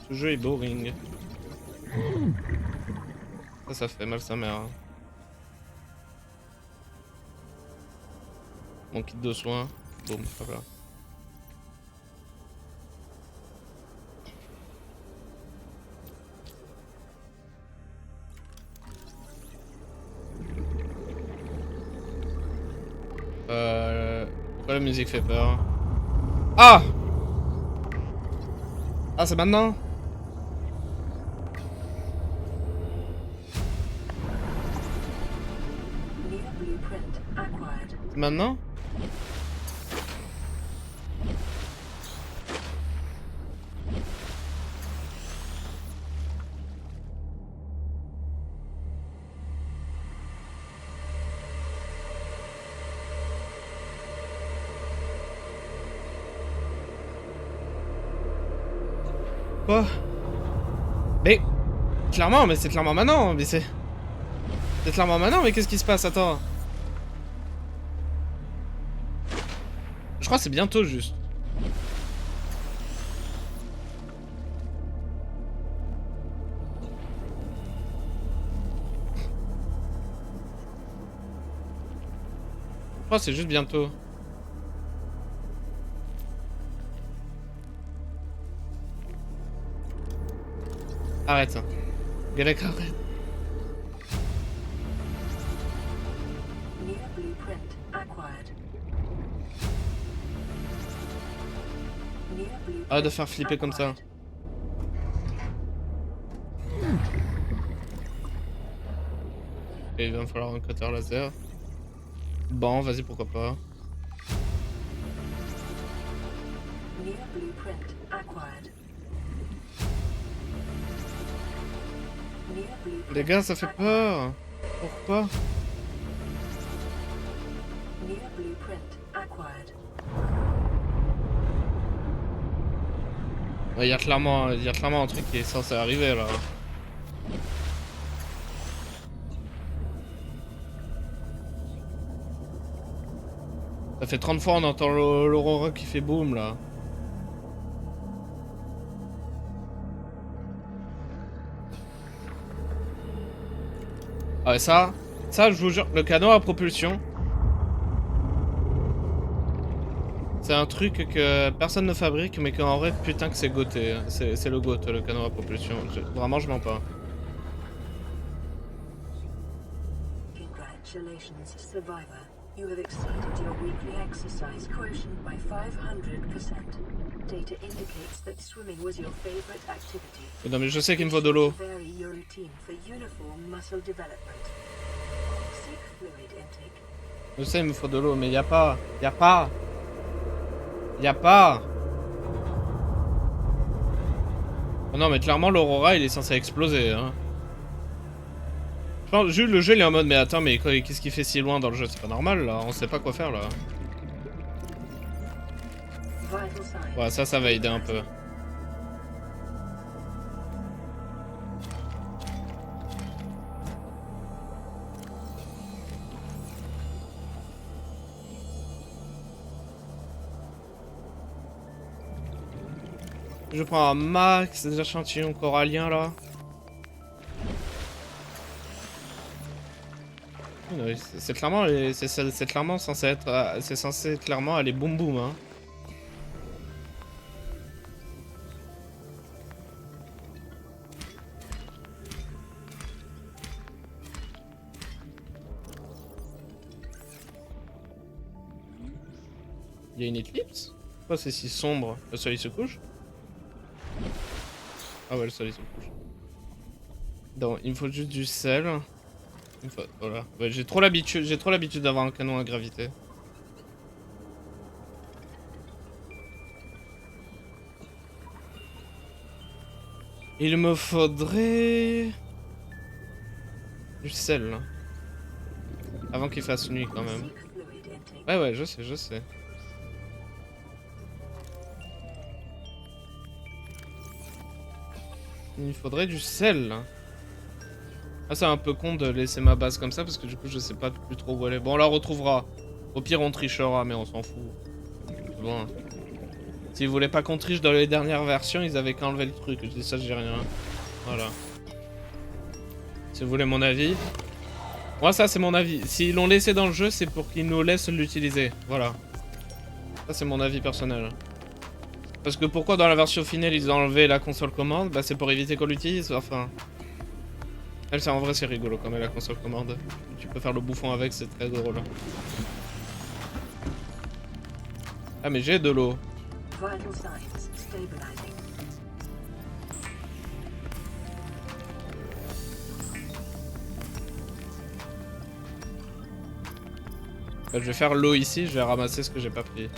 Ce jeu est boring. Ça fait mal sa mère. Hein. Mon kit de soins. Boum, voilà. Pourquoi la musique fait peur? Ah! Ah, c'est maintenant? New blueprint acquired. C'est maintenant? Quoi? Mais... Clairement, mais c'est clairement maintenant, mais c'est... C'est clairement maintenant, mais qu'est-ce qui se passe? Attends. Je crois que c'est bientôt, juste. Je crois que c'est juste bientôt. Arrête ça. Galek, arrête. New blueprint acquired. New blueprint Arrête de faire flipper comme ça. acquired. Et il va me falloir un cutter laser. Bon, vas-y, pourquoi pas. New blueprint acquired. New blueprint Les gars, ça fait peur. Pourquoi? New blueprint acquired. Il y a clairement un truc qui est censé arriver là. Ça fait 30 fois on entend l'aurora qui fait boum là. Ah ouais, ça je vous jure, le canot à propulsion. C'est un truc que personne ne fabrique, mais qu'en vrai, putain que c'est goté. C'est le goat, le canot à propulsion. Vraiment, je mens pas. Congratulations, survivor. You have exceeded your weekly exercise quotient by 500%. Data indicates that swimming was your favorite activity. Non mais je sais qu'il me faut de l'eau. Vary your routine for uniform muscle development. Seek fluid intake. Je sais, il me faut de l'eau, mais y a pas. Y a pas. Y a pas. Oh non, mais clairement, l'aurora, il est censé exploser, hein. Je pense, juste le jeu, il est en mode, mais attends, mais qu'est-ce qu'il fait si loin dans le jeu? C'est pas normal, là. On sait pas quoi faire, là. Vital signs. Ouais, ça va aider un peu. Je prends un max des échantillons coralliens là. C'est clairement, c'est clairement censé être, c'est censé clairement aller boum boum hein. Il y a une éclipse? Pourquoi c'est si sombre? Le soleil se couche? Ah ouais, le soleil se couche. Donc, il me faut juste du sel. Il me faut... Voilà. Ouais, j'ai trop l'habitude d'avoir un canon à gravité. Il me faudrait... du sel. Là. Avant qu'il fasse nuit quand même. Seek fluid intake. Ouais, je sais. Il me faudrait du sel. Ah, c'est un peu con de laisser ma base comme ça parce que du coup je sais pas plus trop où elle est. Bon, on la retrouvera. Au pire on trichera mais on s'en fout. Bon. S'ils voulaient pas qu'on triche dans les dernières versions, ils avaient qu'à enlever le truc. Je dis ça, je dis rien. Voilà. Si vous voulez mon avis. Moi ça c'est mon avis. S'ils l'ont laissé dans le jeu, c'est pour qu'ils nous laissent l'utiliser. Voilà. Ça c'est mon avis personnel. Parce que pourquoi dans la version finale ils ont enlevé la console commande? Bah c'est pour éviter qu'on l'utilise, enfin... Elle, en vrai c'est rigolo quand même la console commande. Tu peux faire le bouffon avec, c'est très drôle. Ah mais j'ai de l'eau. Vital signs stabilizing. Je vais faire l'eau ici, je vais ramasser ce que j'ai pas pris.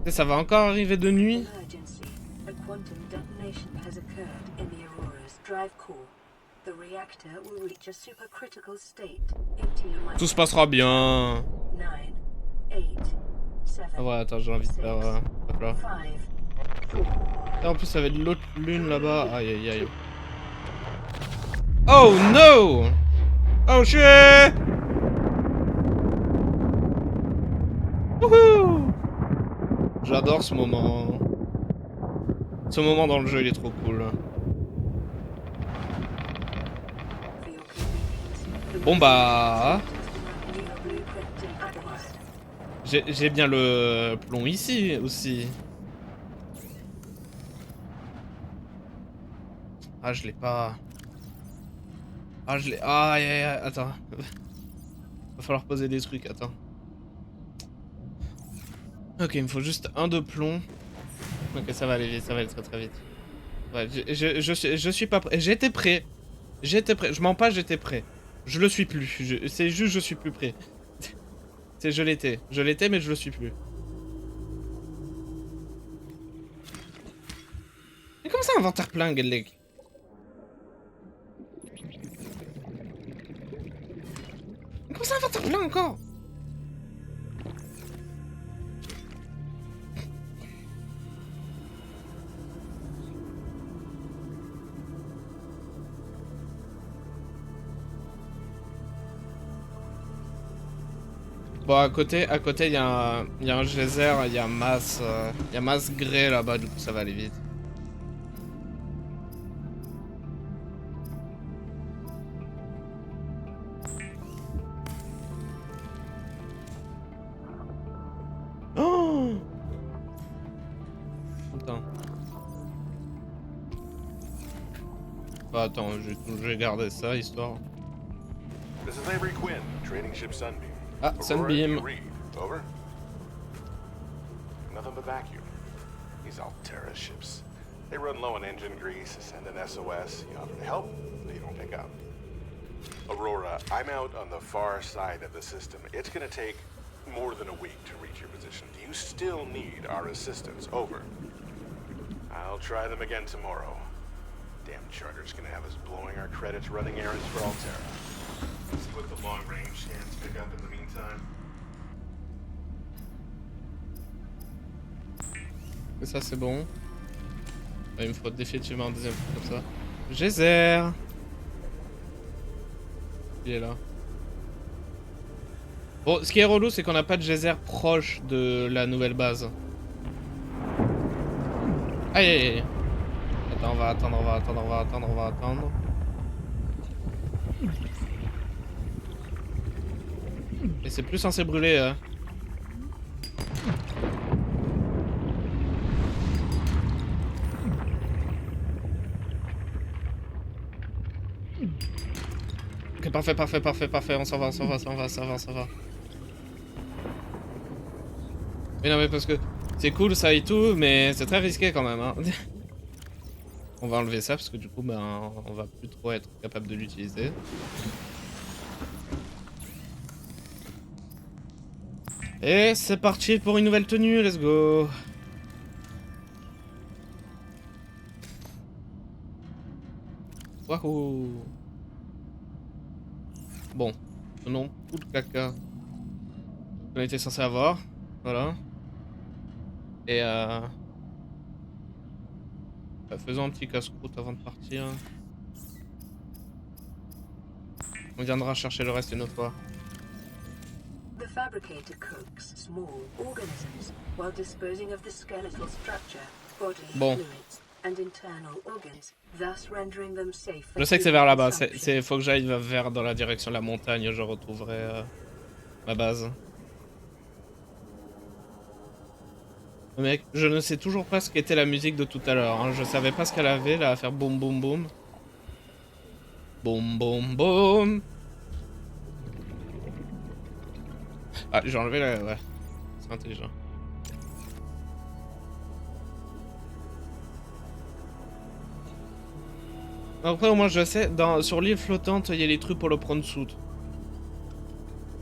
Ça va encore arriver de nuit? Emergency. A quantum detonation has occurred in the Aurora's drive core. The reactor will reach a supercritical state in T-minus Tout se passera bien. 9, 8, 7, Ah ouais, attends, j'ai envie de faire... hop là. 5, Et en plus, ça va être l'autre lune là-bas. Aïe aïe aïe. Oh no! Oh shit! Wouhou! J'adore ce moment. Ce moment dans le jeu, il est trop cool. for your convenience. Bon bah... New blueprint acquired. J'ai bien le plomb ici aussi. Ah, je l'ai pas. Ah, je l'ai... Ah, aïe, aïe, aïe, attends. Va falloir poser des trucs, attends. Ok, il me faut juste un de plomb. Ok, ça va aller vite, ça va aller très très vite. Ouais, je suis pas prêt. J'étais prêt. J'étais prêt. Je mens pas, j'étais prêt. Je le suis plus. C'est juste je suis plus prêt. C'est je l'étais. Je l'étais, mais je le suis plus. Mais comment ça, inventaire plein, Gellek? Mais comment ça, inventaire plein encore? Bon, à côté, il y a un geyser, il y a masse grès là-bas, du coup ça va aller vite. Oh! Putain. Bah, attends, je vais garder ça, histoire. This is Avery Quinn, trading ship Sunbeam. Ah, Aurora, Sunbeam. you read. Over. Nothing but vacuum. These Altera ships. They run low on engine grease, send an SOS. You offer to help, they don't pick up. Aurora, I'm out on the far side of the system. It's gonna take more than a week to reach your position. Do you still need our assistance? Over. I'll try them again tomorrow. Damn charter's gonna have us blowing our credits running errands for Altera. See what the long-range scans pick up in the meantime. Et ça c'est bon. Il me faut définitivement un deuxième truc comme ça. Geyser. Il est là. Bon, ce qui est relou, c'est qu'on n'a pas de geyser proche de la nouvelle base. Aïe aïe aïe. Attends, on va attendre. Et c'est plus censé brûler, hein. Ok, parfait, on s'en va. Mais non, mais parce que c'est cool ça et tout, mais c'est très risqué quand même, hein. On va enlever ça parce que du coup, ben, on va plus trop être capable de l'utiliser. Et c'est parti pour une nouvelle tenue, let's go. Wahoo. Bon, prenons tout le caca qu'on était censé avoir, voilà. Et faisons un petit casse-croûte avant de partir. On viendra chercher le reste une autre fois. The fabricator cooks small organisms while disposing of the skeletal structure, bodily Bon. fluids, and internal organs, thus rendering them safe for Je sais que c'est vers human là-bas. consumption. Faut que j'aille vers dans la direction de la montagne. Je retrouverai ma base. Mec, je ne sais toujours pas ce qu'était la musique de tout à l'heure. Hein. Je savais pas ce qu'elle avait là à faire boum boum boum. Boum boum boum. Ah, j'ai enlevé la... Ouais, c'est intelligent. Après, au moins, je sais, sur l'île flottante, il y a les trucs pour le prendre sous.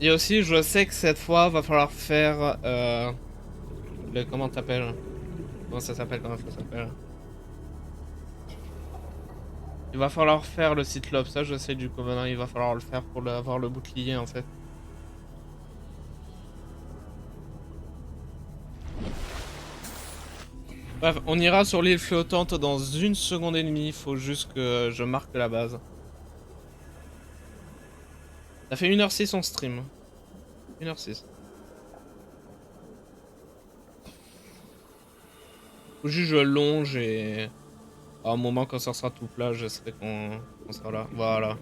Et aussi, je sais que cette fois, va falloir faire... Comment t'appelles? Comment ça s'appelle? Comment ça s'appelle? Il va falloir faire le Cyclope, ça je sais du Covenant, il va falloir le faire pour avoir le bouclier en fait. Bref, on ira sur l'île flottante dans 1 seconde et demie, il faut juste que je marque la base. Ça fait 1h06 on stream. 1h06. Faut juste je longe et... À un moment quand ça sera tout plat, je sais qu'on sera là. Voilà.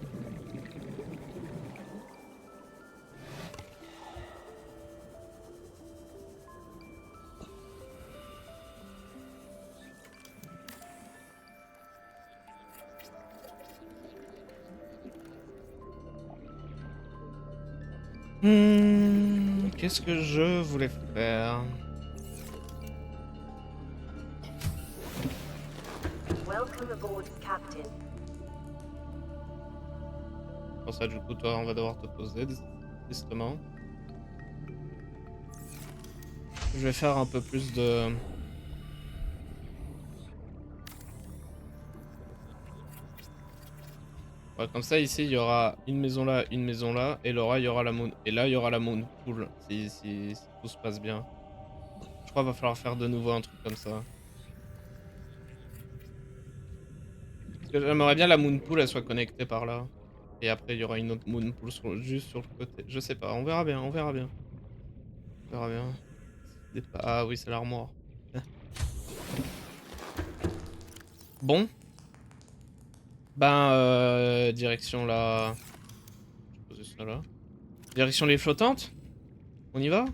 Qu'est-ce que je voulais faire? Welcome aboard, Captain. Pour ça, du coup, toi, on va devoir te poser, justement. Je vais faire un peu plus de... Ouais, comme ça, ici, il y aura une maison là, et là, il y aura la moon. Et là, il y aura la moon pool, si tout se passe bien. Je crois qu'il va falloir faire de nouveau un truc comme ça. Parce que j'aimerais bien la moon pool, elle soit connectée par là. Et après, il y aura une autre moon pool juste sur le côté. Je sais pas, on verra bien, on verra bien. On verra bien. Ah oui, c'est l'armoire. Bon. Ben, direction la... Je vais poser ça là. Direction les flottantes. On y va?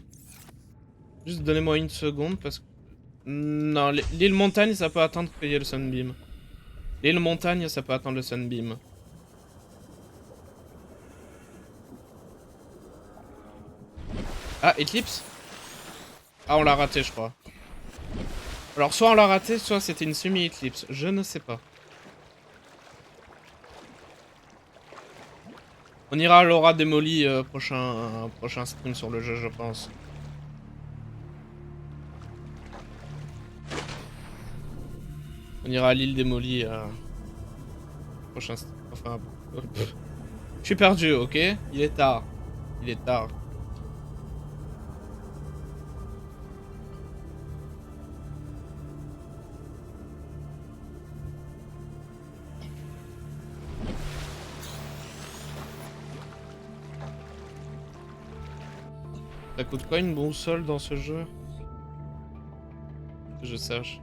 Juste donnez-moi 1 seconde parce que... Non, l'île montagne, ça peut attendre qu'il y ait le sunbeam. L'île montagne, ça peut attendre le sunbeam. Ah, Eclipse? Ah, on l'a raté, je crois. Alors, soit on l'a raté, soit c'était une semi-éclipse. Je ne sais pas. On ira à l'aura démolie prochain stream sur le jeu, je pense. On ira à l'île démolie prochain stream. Enfin... Je suis perdu, ok? Il est tard. Il est tard. Ça coûte quoi une boussole dans ce jeu? Que je sache.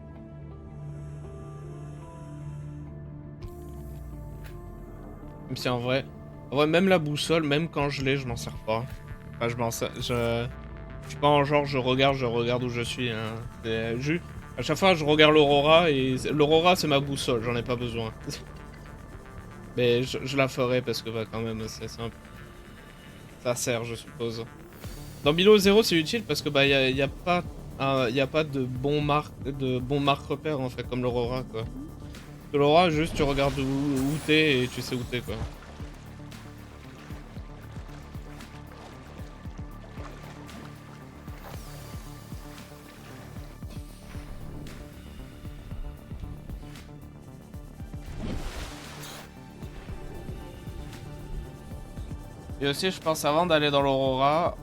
Même si en vrai, même la boussole, même quand je l'ai, je m'en sers pas. Enfin, je m'en sers. Je suis pas en genre, je regarde où je suis. Hein. À chaque fois, je regarde l'aurora et l'aurora, c'est ma boussole, j'en ai pas besoin. Mais je la ferai parce que bah, quand même, c'est simple. Ça sert, je suppose. Dans Below Zero, c'est utile parce que bah y a pas de bon marque repère en fait comme l'aurora quoi. L'aurora, juste tu regardes où t'es et tu sais où t'es quoi. Et aussi, je pense avant d'aller dans l'aurora.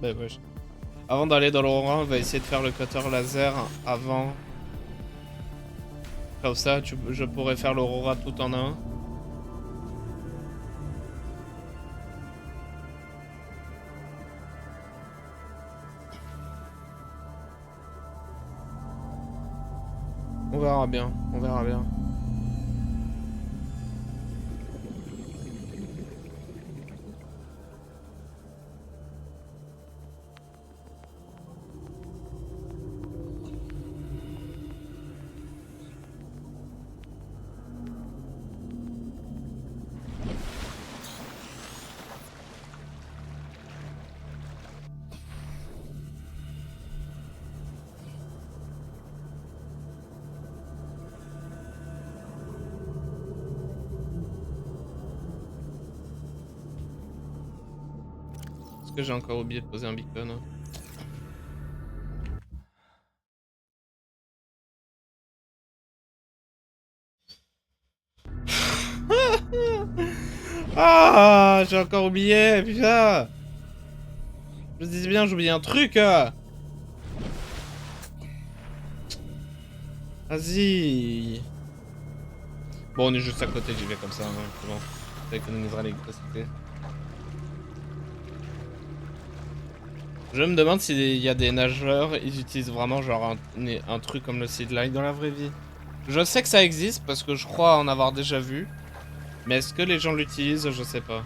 Bah ouais. Avant d'aller dans l'aurora, on va essayer de faire le cutter laser avant. Comme ça, je pourrais faire l'Aurora tout en un. On verra bien, on verra bien. Est-ce que j'ai encore oublié de poser un beacon? Ah, j'ai encore oublié, putain. Je me disais bien, j'ai oublié un truc. Vas-y. Bon, on est juste à côté, j'y vais comme ça. Hein. Bon, ça économisera l'électricité. Je me demande s'il y a des nageurs, ils utilisent vraiment genre un truc comme le Seedline dans la vraie vie. Je sais que ça existe parce que je crois en avoir déjà vu. Mais est-ce que les gens l'utilisent? Je sais pas.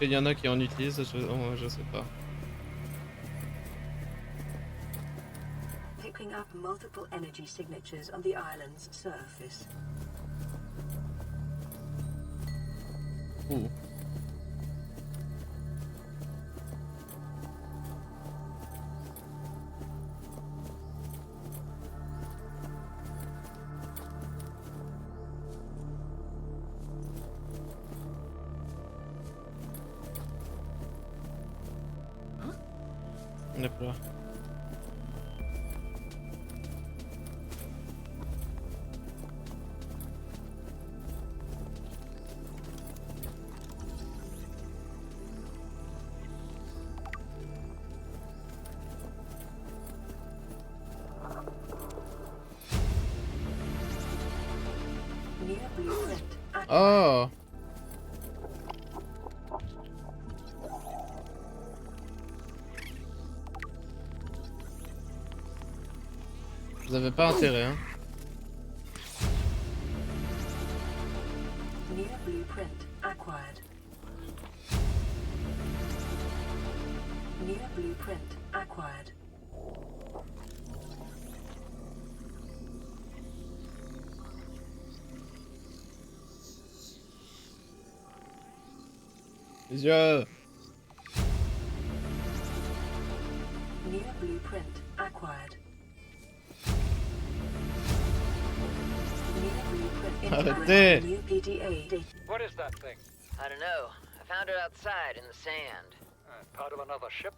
Il y en a qui en utilisent, je sais pas. Picking up multiple energy signatures on the island's surface. Ouh. On est pas là. Near blueprint. Oh. Vous avez pas intérêt, hein. Near blueprint acquired. Near blueprint acquired. Les yeux. Near blueprint acquired. Near blueprint Arrêtez. New PDA. What is that thing? I don't know. I found it outside in the sand. Part of another ship?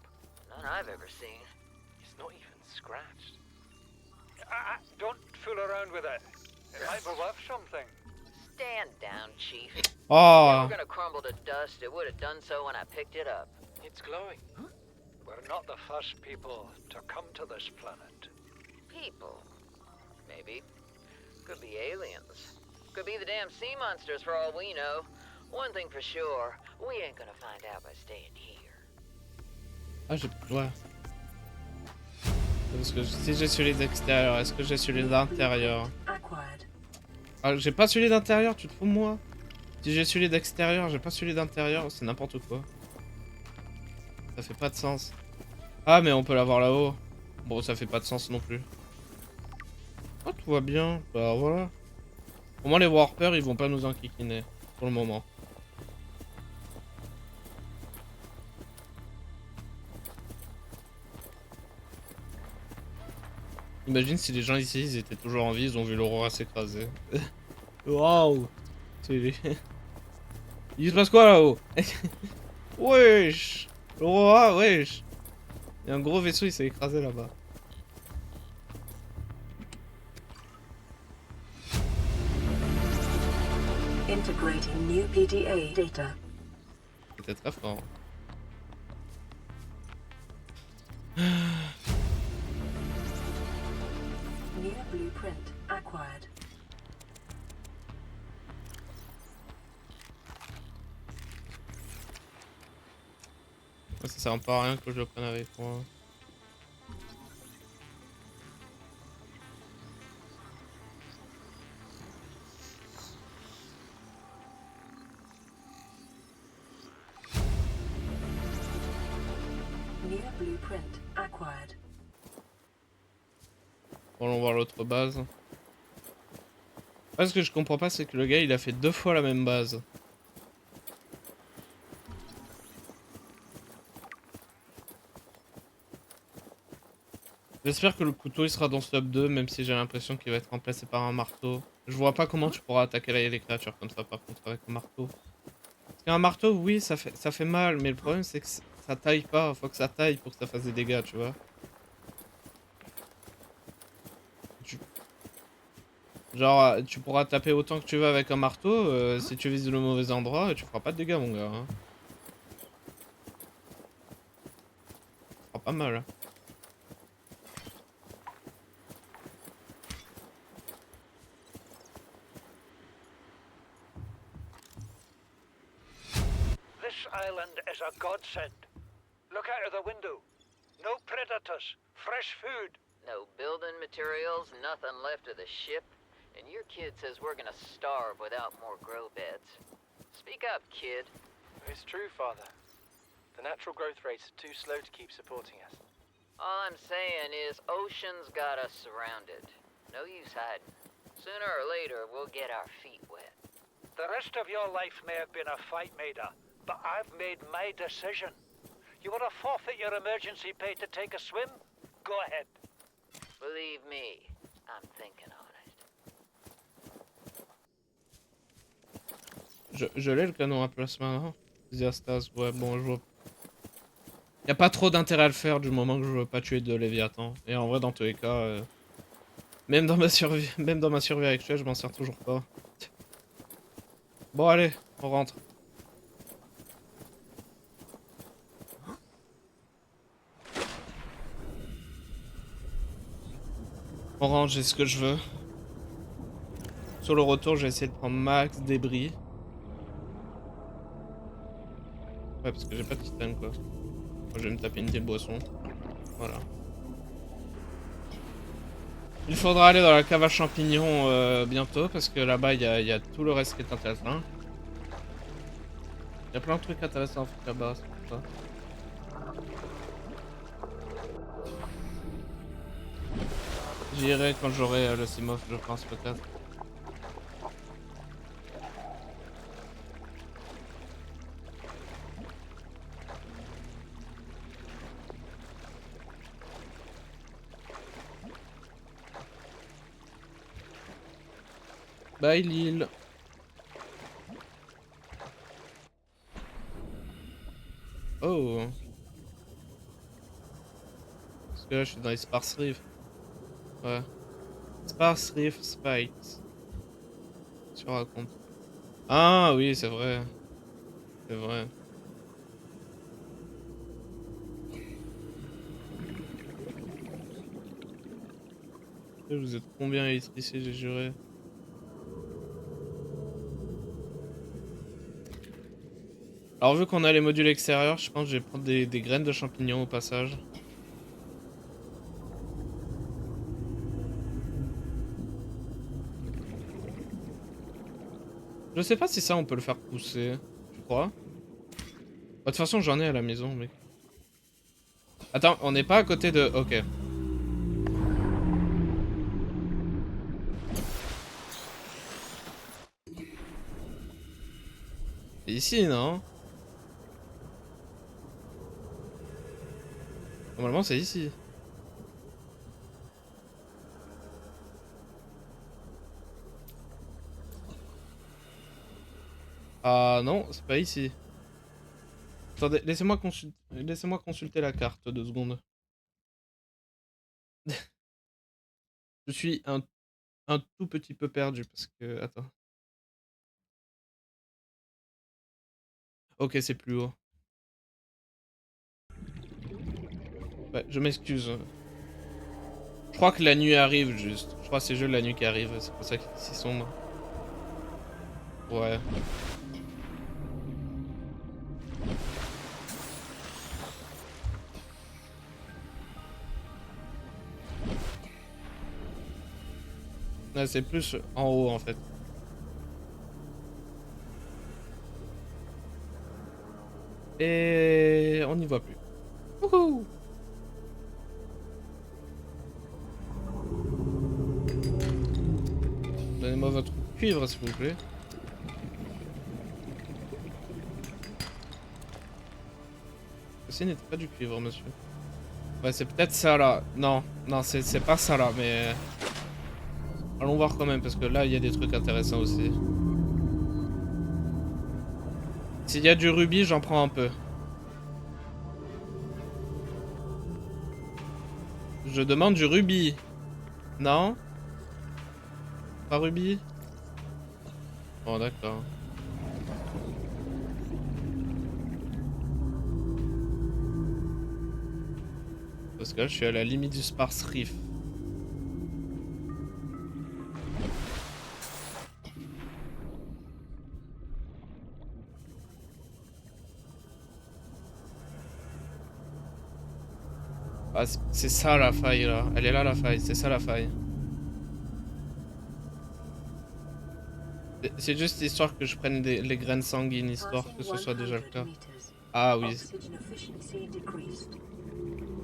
None I've ever seen. It's not even scratched. Don't fool around with it. It might be worth something. Stand down, Chief. Oh. We're gonna crumble to dust. It would have done so when I picked it up. It's glowing. We're not the first people to come to this planet. People. Maybe. Could be aliens. Could be the damn sea monsters for all we know. One thing for sure, we ain't gonna find out by staying here. Ah, j'ai... Ouais. Parce que si j'ai celui d'extérieur, est-ce que j'ai celui d'intérieur? Ah, j'ai pas celui d'intérieur, tu te fous de moi? Si j'ai celui d'extérieur, j'ai pas celui d'intérieur, c'est n'importe quoi. Ça fait pas de sens. Ah, mais on peut l'avoir là-haut. Bon, ça fait pas de sens non plus. Oh, tout va bien. Bah voilà. Au moins les Warpers, ils vont pas nous enquiquiner. Pour le moment. Imagine si les gens ici, ils étaient toujours en vie, ils ont vu l'Aurora s'écraser. Waouh. Il se passe quoi là-haut? Wesh. L'Aurora, wesh. Il y a un gros vaisseau, il s'est écrasé là-bas. Integrating new PDA data. C'était très fort. New New blueprint acquired. Ça sert pas à rien que je le prenne avec moi. New blueprint acquired. Allons voir l'autre base. Ce que je comprends pas, c'est que le gars il a fait 2 fois la même base. J'espère que le couteau il sera dans ce top 2, même si j'ai l'impression qu'il va être remplacé par un marteau. Je vois pas comment tu pourras attaquer les créatures comme ça par contre avec un marteau. Parce qu'un marteau, oui, ça fait mal, mais le problème c'est que ça taille pas. Faut que ça taille pour que ça fasse des dégâts, tu vois. Genre, tu pourras taper autant que tu veux avec un marteau, si tu vises le mauvais endroit, tu feras pas de dégâts, mon gars. Hein. Ça fera pas mal. This island is a godsend. Look out of the window. No predators, fresh food. No building materials, nothing left of the ship. And your kid says we're gonna starve without more grow beds. Speak up, kid. It's true, Father. The natural growth rates are too slow to keep supporting us. All I'm saying is Ocean's got us surrounded. No use hiding. Sooner or later, we'll get our feet wet. The rest of your life may have been a fight, Maida, but I've made my decision. You want to forfeit your emergency pay to take a swim? Go ahead. Believe me, I'm thinking on it. Je l'ai le canon à plasma, hein. Diastase, ouais, bon, je vois. Y a pas trop d'intérêt à le faire du moment que je veux pas tuer de Léviathan. Et en vrai, dans tous les cas, même dans ma survie actuelle, je m'en sers toujours pas. Bon, allez, on rentre. On rentre, j'ai ce que je veux. Sur le retour, j'ai essayé de prendre max débris. Ouais, parce que j'ai pas de titane, quoi. Moi, je vais me taper une des boissons. Voilà. Il faudra aller dans la cave à champignons bientôt, parce que là-bas, il y a tout le reste qui est intéressant. Il y a plein de trucs intéressants là-bas, c'est pour ça. J'irai quand j'aurai le Simof, je pense, peut-être. Bye Lille. Oh. Parce que là je suis dans les Sparse Reef. Ouais. Sparse Reef Spikes. Tu racontes. Ah oui, c'est vrai. C'est vrai. Vous êtes combien ici, j'ai juré. Alors vu qu'on a les modules extérieurs, je pense que je vais prendre des graines de champignons au passage. Je sais pas si ça on peut le faire pousser, je crois. De toute façon j'en ai à la maison mec. Attends, on n'est pas à côté de... Ok. C'est ici, non? Normalement c'est ici. Ah non, c'est pas ici. Attendez, laissez-moi consulter la carte 2 secondes. Je suis un tout petit peu perdu parce que... Attends. Ok, c'est plus haut. Ouais, je m'excuse. Je crois que la nuit arrive juste. Je crois que c'est juste la nuit qui arrive, c'est pour ça qu'il est si sombre. Ouais. Ouais, c'est plus en haut en fait. Et on n'y voit plus. Wouhou! Donnez-moi votre cuivre s'il vous plaît. Ceci n'était pas du cuivre, monsieur. Ouais, c'est peut-être ça là. Non, non, c'est pas ça là, mais... Allons voir quand même, parce que là, il y a des trucs intéressants aussi. S'il y a du rubis, j'en prends un peu. Je demande du rubis. Non? Pas rubis? Bon, d'accord. Parce que là, je suis à la limite du sparse reef. Ah, c'est ça la faille là. Elle est là la faille, c'est ça la faille. C'est juste histoire que je prenne les graines sanguines, histoire que ce soit déjà le cas. Ah oui.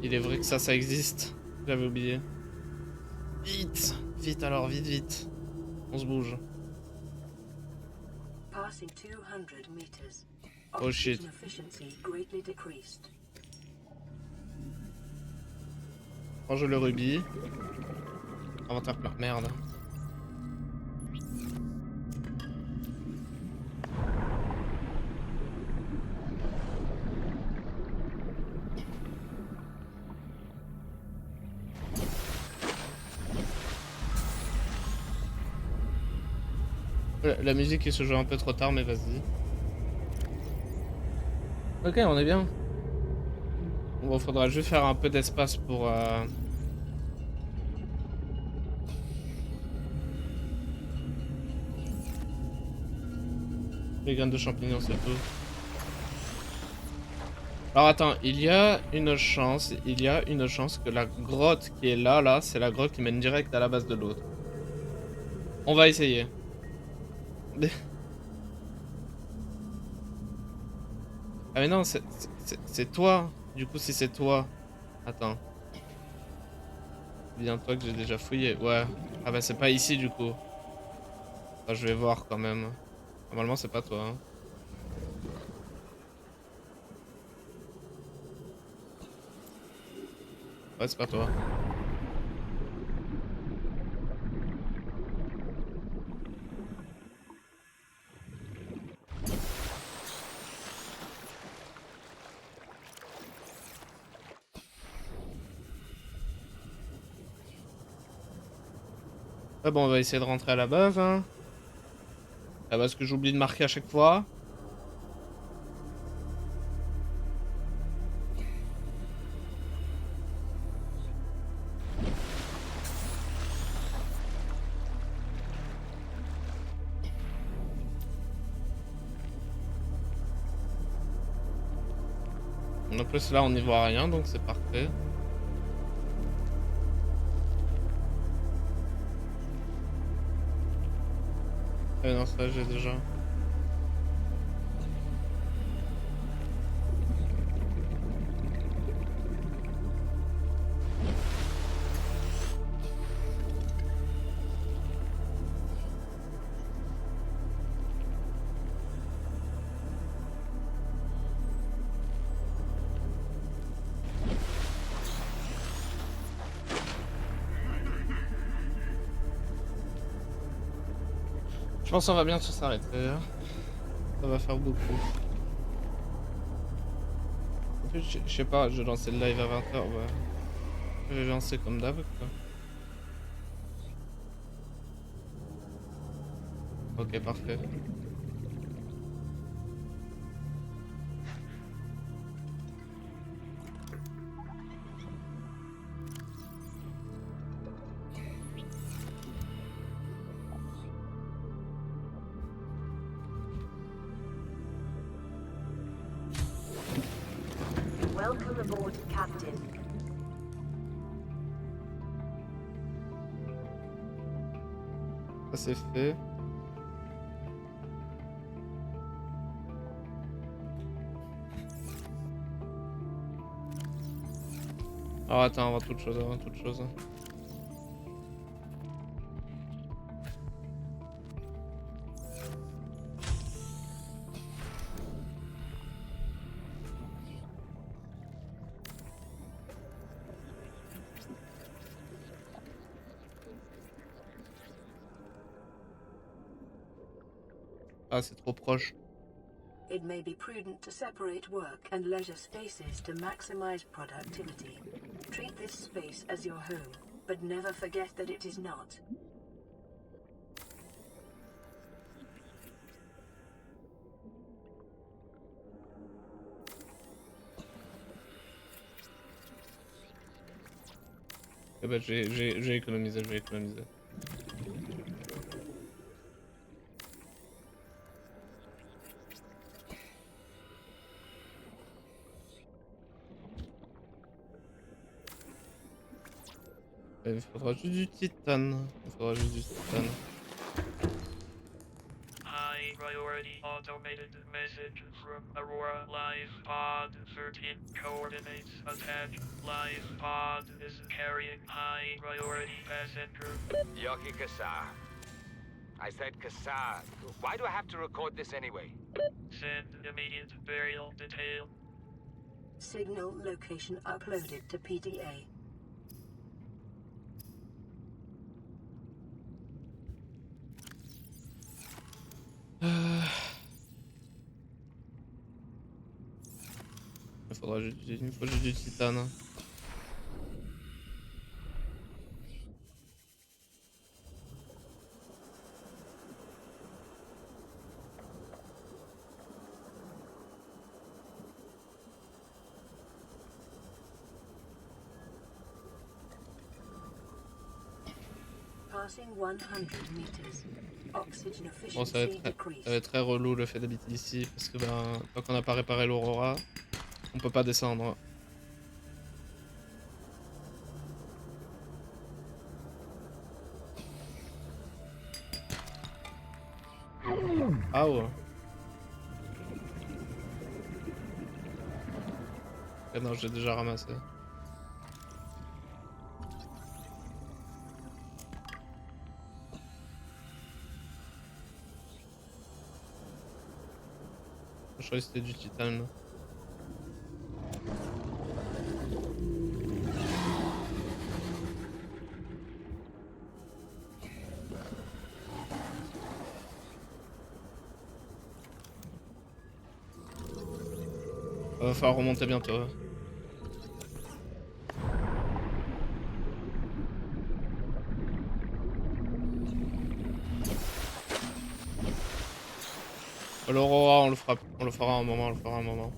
Il est vrai que ça existe. J'avais oublié. Vite! Vite alors, vite, vite. On se bouge. Oh shit. Range le rubis. Inventaire plein. Merde. La musique qui se joue un peu trop tard, mais vas-y. Ok, on est bien. Bon, faudra juste faire un peu d'espace pour... Les graines de champignons, c'est tout. Alors attends, il y a une chance que la grotte qui est là, c'est la grotte qui mène direct à la base de l'autre. On va essayer. Ah mais non, c'est toi. Du coup, si c'est toi... Attends. Bien toi que j'ai déjà fouillé. Ouais. Ah bah c'est pas ici du coup. Enfin, je vais voir quand même. Normalement c'est pas toi. Hein. Ouais, c'est pas toi. Ah bon, on va essayer de rentrer à la base. Hein. La base que j'oublie de marquer à chaque fois. En plus là on n'y voit rien donc c'est parfait. Ah non ça j'ai déjà. Je pense qu'on va bientôt s'arrêter. Ça va faire beaucoup. En plus, je sais pas, je vais lancer le live à 20h. Ouais. Je vais lancer comme d'hab. Ok, parfait. Report, Captain. Ça c'est fait. Alors attends, avant toute chose, avant toute chose. Ah, c'est trop proche. It may be prudent to separate work and leisure spaces to maximize productivity. Treat this space as your home, but never forget that it is not. Eh ben, j'ai économisé, je vais économiser. Il faudra juste du titane. Il faudra juste du titane. High priority automated message from Aurora Live Pod 13 coordinates attached. Live Pod is carrying high priority passenger. Yoki Kassar. I said Kassar. Why do I have to record this anyway? Send immediate burial detail. Signal location uploaded to PDA. Il faudra juste, il me faut juste du titane. Passing 100 meters. Oxygen Bon, ça va être très relou le fait d'habiter ici parce que ben, tant qu'on n'a pas réparé l'Aurora, on peut pas descendre. Ah ouais. Ah non, j'ai déjà ramassé. Je croyais que c'était du titane. Va falloir remonter bientôt. L'Aurora, on le fera un moment,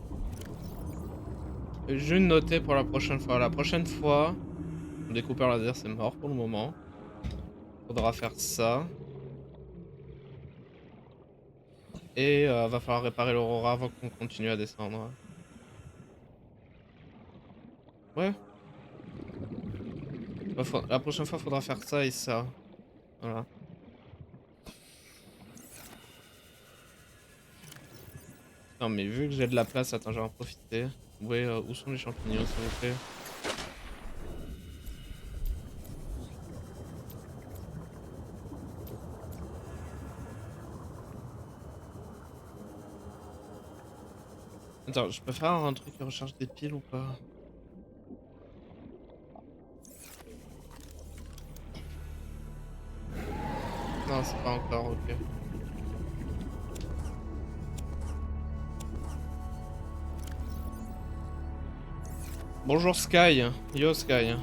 Et je vais noter pour la prochaine fois. La prochaine fois, le découpeur laser c'est mort pour le moment. Faudra faire ça. Et va falloir réparer l'Aurora avant qu'on continue à descendre. Ouais. La prochaine fois, faudra faire ça et ça. Voilà. Non mais vu que j'ai de la place, attends, je vais en profiter. Ouais, où sont les champignons s'il vous plaît? Attends, je peux faire un truc qui recharge des piles ou pas? Non, c'est pas encore, ok. Bonjour Sky, yo Sky.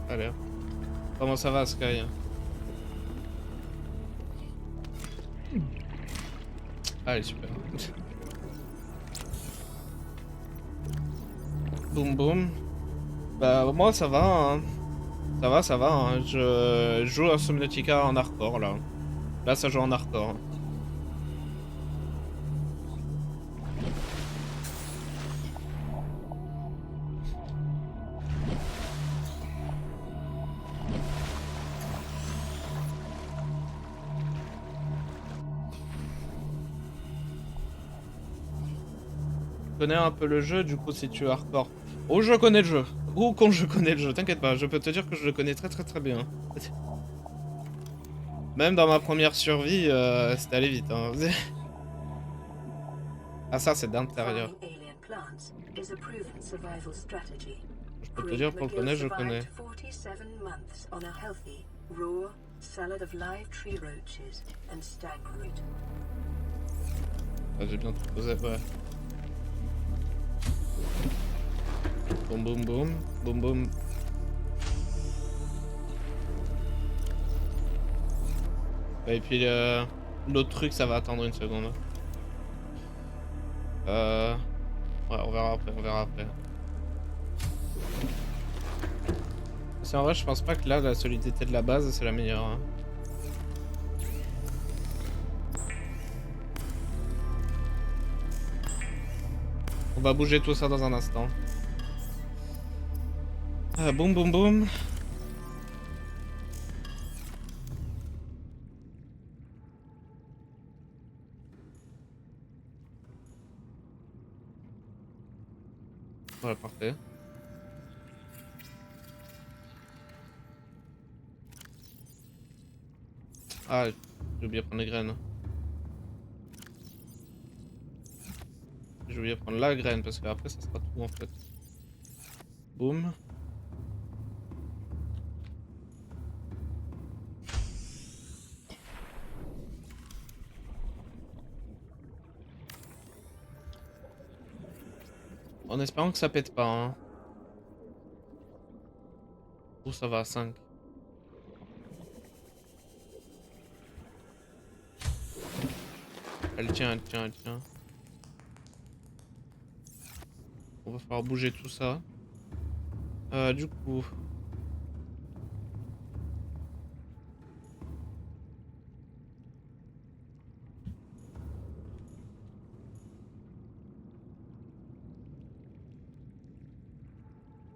Allez, comment ça va Sky? Allez, super. Boum boum. Bah moi ça va, hein. Ça va, hein. Je joue à Subnautica en hardcore là. Là ça joue en hardcore. connais un peu le jeu, du coup, si tu es hardcore. Oh, je connais le jeu. Oh, quand je connais le jeu, t'inquiète pas, je peux te dire que je le connais très bien. Même dans ma première survie, c'était allé vite. Hein. Ah, ça, c'est d'intérieur. Farming alien plants is a proven survival strategy. Je peux te dire, pour le connaître, je connais. 47 months on a healthy, raw salad of live tree roaches and stag root. Ah, j'ai bien tout posé, ouais. Boum boum boum, boum boum. Et puis l'autre truc, ça va attendre une seconde. Ouais, on verra après, on verra après. C'est en vrai, je pense pas que là, la solidité de la base, c'est la meilleure. Hein. On va bouger tout ça dans un instant. Boum boum boum. Voilà, parfait. Ah, j'ai oublié de prendre les graines. J'ai oublié de prendre la graine parce qu'après ça sera tout en fait. Boum. En espérant que ça pète pas. Hein. Oh, ça va à 5. Elle tient, elle tient, elle tient. On va falloir bouger tout ça. Du coup...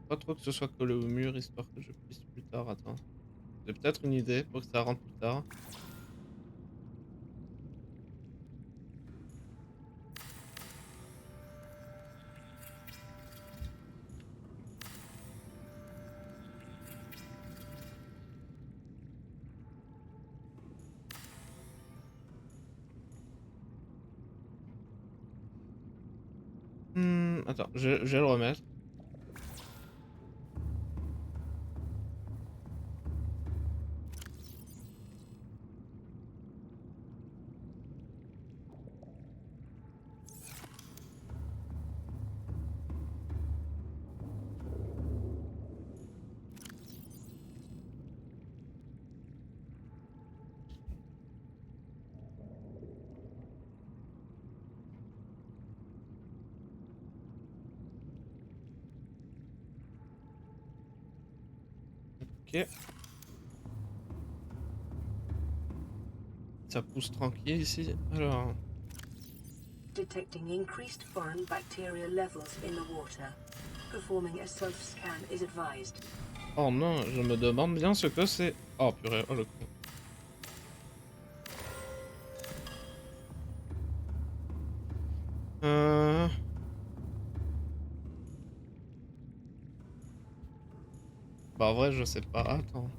Pas trop que ce soit collé au mur, histoire que je puisse plus tard, attends. J'ai peut-être une idée pour que ça rentre plus tard. Attends, je vais le remettre. Ok. Ça pousse tranquille ici. Alors... Detecting increased foreign bacteria levels in the water. Performing a self-scan is advised. Oh non, je me demande bien ce que c'est. Oh purée, oh le con. Bah en vrai je sais pas, attends.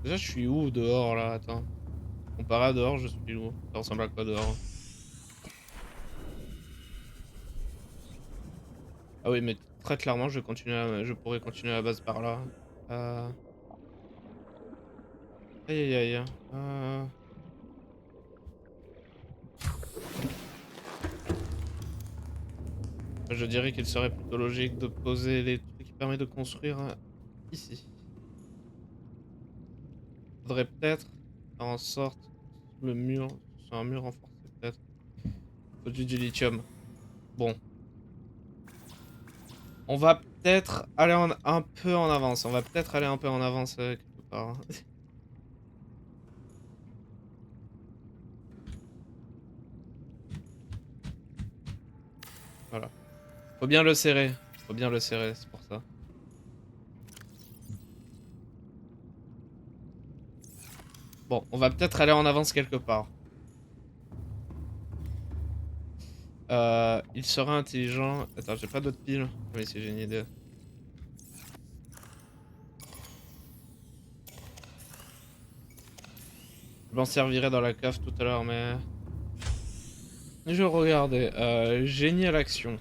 Déjà je suis où dehors là, attends. Comparé à dehors je suis où? Ça ressemble à quoi dehors? Ah oui mais très clairement je pourrais continuer à la base par là. Aïe aïe aïe. Je dirais qu'il serait plutôt logique de poser les trucs qui permettent de construire ici. Faudrait peut-être faire en sorte que le mur soit un mur renforcé peut-être. Faut du lithium. Bon. On va peut-être aller un peu en avance. On va peut-être aller un peu en avance quelque part. Voilà. Faut bien le serrer. Faut bien le serrer, c'est pour ça. Bon, on va peut-être aller en avance quelque part. Il sera intelligent. Attends, j'ai pas d'autres piles. Mais si j'ai une idée. Je m'en servirai dans la cave tout à l'heure, mais... Je regardais. Génie à l'action.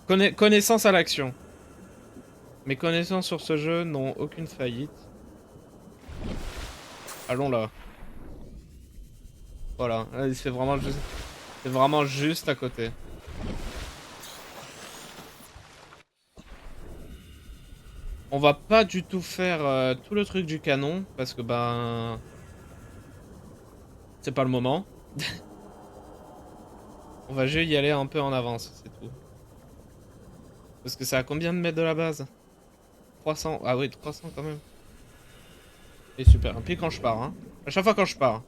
Connaissance à l'action. Mes connaissances sur ce jeu n'ont aucune faillite. Allons là. Voilà, c'est vraiment juste à côté. On va pas du tout faire tout le truc du canon parce que ben c'est pas le moment. On va juste y aller un peu en avance, c'est tout. Parce que ça a combien de mètres de la base? 300. Ah oui, 300 quand même. Et super. Et puis quand je pars, hein. À chaque fois quand je pars.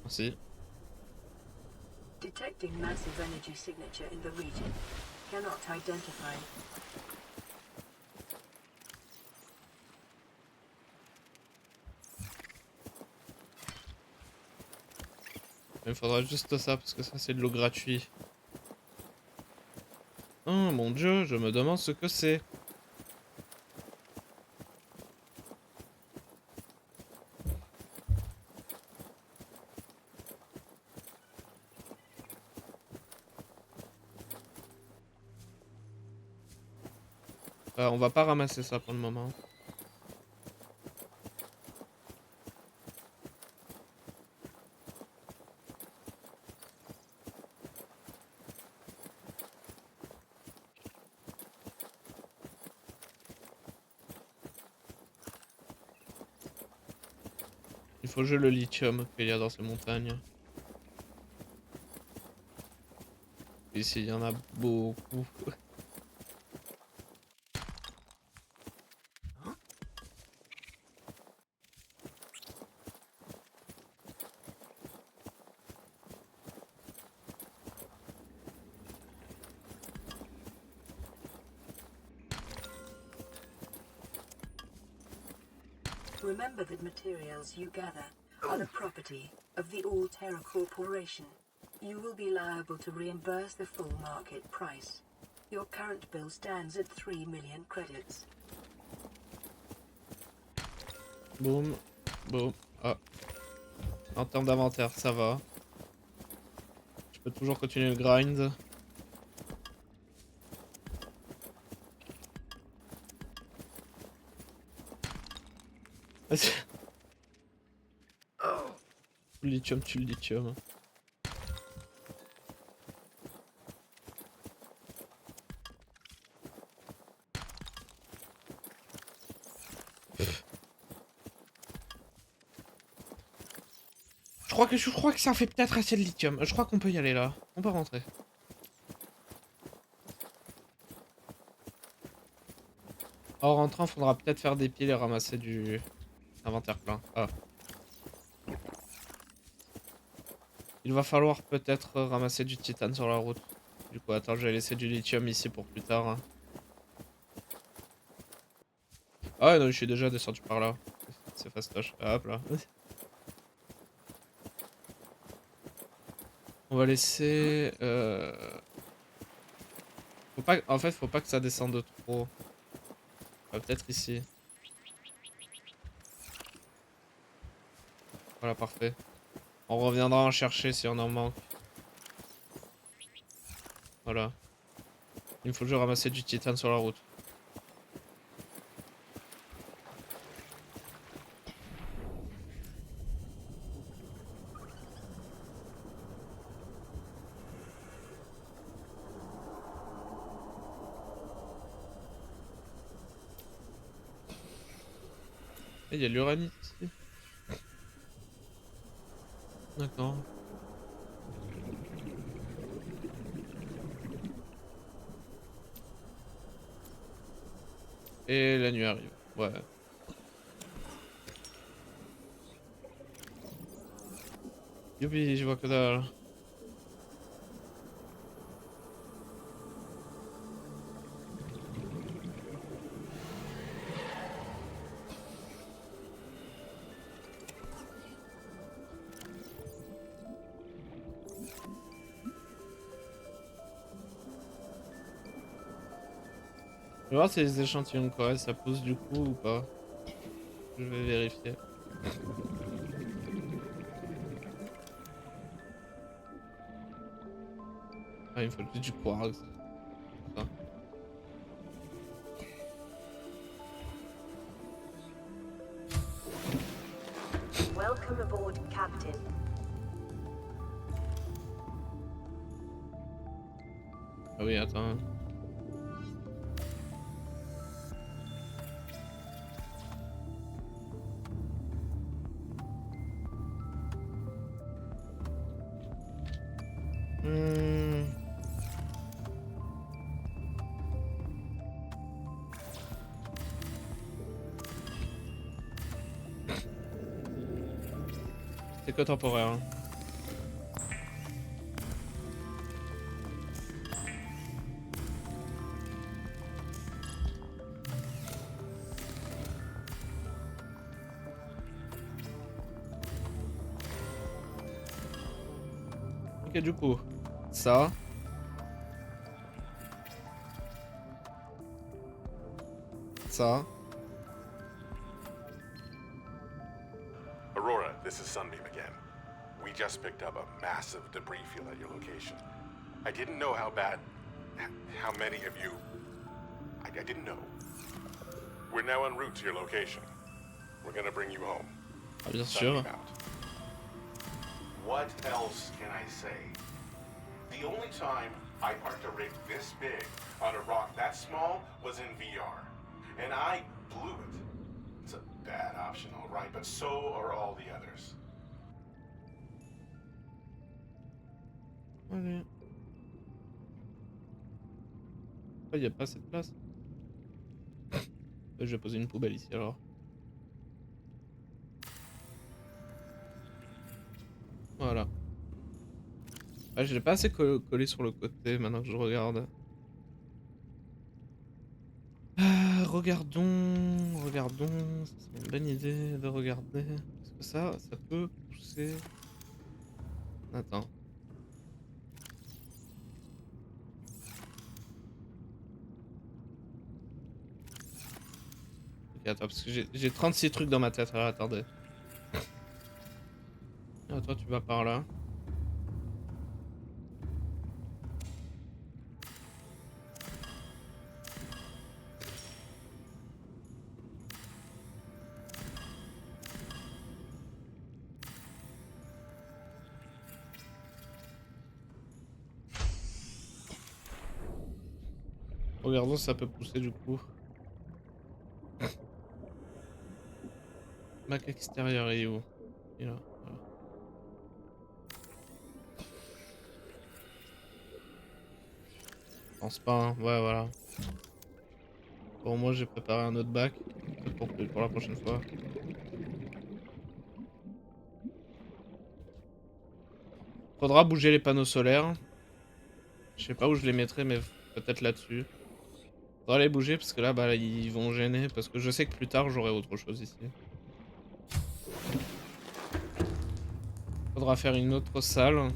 Merci. Detecting massive energy signature in the region. Cannot identify. Il me faudra juste ça parce que ça c'est de l'eau gratuite. Oh mon dieu, je me demande ce que c'est. On va pas ramasser ça pour le moment. Il faut jouer le lithium qu'il y a dans ces montagnes. Ici, il y en a beaucoup. Remember that materials you gather are the property of the All Terra Corporation. You will be liable to reimburse the full market price. Your current bill stands at 3 million credits. Boum, boum. Ah. En termes d'inventaire, ça va. Je peux toujours continuer le grind. Le lithium, tu le lithium. Je crois que ça fait peut-être assez de lithium. Je crois qu'on peut y aller là. On peut rentrer. En rentrant, faudra peut-être faire des piles et ramasser du inventaire plein. Ah. Il va falloir peut-être ramasser du titane sur la route. Du coup, attends, je vais laisser du lithium ici pour plus tard. Hein. Ah ouais, non, je suis déjà descendu par là. C'est fastoche. Ah, hop là. On va laisser... En fait, faut pas que ça descende trop. Peut-être ici. Voilà, parfait. On reviendra en chercher si on en manque. Voilà. Il me faut juste ramasser du titane sur la route. Il y a l'uranite ici. D'accord. Et la nuit arrive. Ouais. Youpi, je vois que dalle. Je vais voir si les échantillons corrects ça pousse du coup ou pas. Je vais vérifier. Ah, il me faut juste du quartz. Ça. Welcome aboard, Captain. Ah oui, attends. C'est que temporaire. Hein. Ok, du coup, ça. Ça. Aurora, this is Sunbeam again. We just picked up a massive debris field at your location. I didn't know how bad, how many of you, I didn't know. We're now en route to your location. We're gonna bring you home. Ah, bien sûr. Sunbeam out. What else can I say? The only time I parked a rig this big on a rock that small was in VR. And I blew it. It's a bad option, all right, but so are all the others. Allez. Il n'y a pas assez de place. Je vais poser une poubelle ici alors. Voilà. Ah, je l'ai pas assez collé sur le côté maintenant que je regarde. Regardons. Ça serait une bonne idée de regarder. Est-ce que ça peut pousser? Attends. Ok, attends, parce que j'ai 36 trucs dans ma tête. Alors, attendez. Ah, toi, tu vas par là. Regardons si ça peut pousser du coup. Bac extérieur est où? Il est là. Voilà. Je pense pas, hein. Ouais, voilà. Bon, moi j'ai préparé un autre bac pour la prochaine fois. Faudra bouger les panneaux solaires. Je sais pas où je les mettrai, mais peut-être là-dessus. Faudra les bouger parce que là, bah, ils vont gêner. Parce que je sais que plus tard, j'aurai autre chose ici. Faudra faire une autre salle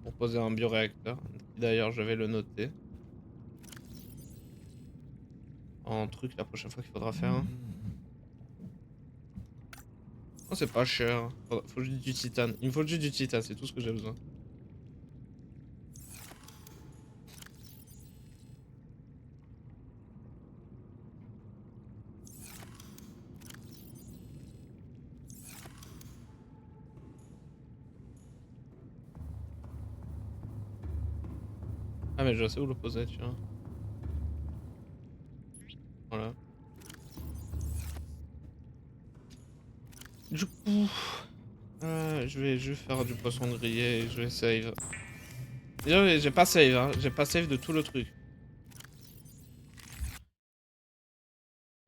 pour poser un bioréacteur. D'ailleurs, je vais le noter en truc la prochaine fois qu'il faudra faire. Oh, c'est pas cher. Faut juste du titane. Il me faut juste du titane, c'est tout ce que j'ai besoin. Ah mais je sais où le poser, tu vois. Voilà. Du coup, je vais juste faire du poisson grillé et je vais save. J'ai pas save, hein. J'ai pas save de tout le truc.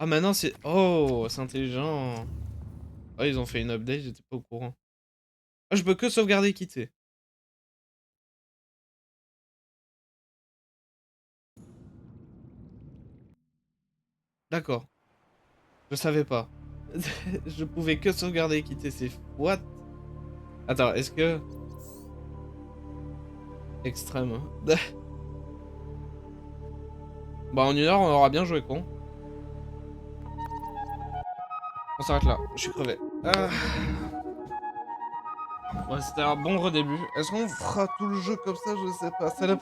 Ah maintenant c'est... Oh, c'est intelligent. Ah, ils ont fait une update, j'étais pas au courant. Ah, je peux que sauvegarder et quitter. D'accord. Je savais pas. Je pouvais que sauvegarder et quitter, c'est... What? Attends, est-ce que... Extrême. Bah en 1 heure, on aura bien joué, con. On s'arrête là, je suis crevé. Ouais, c'était un bon redébut. Est-ce qu'on fera tout le jeu comme ça? Je sais pas. Ça dépend.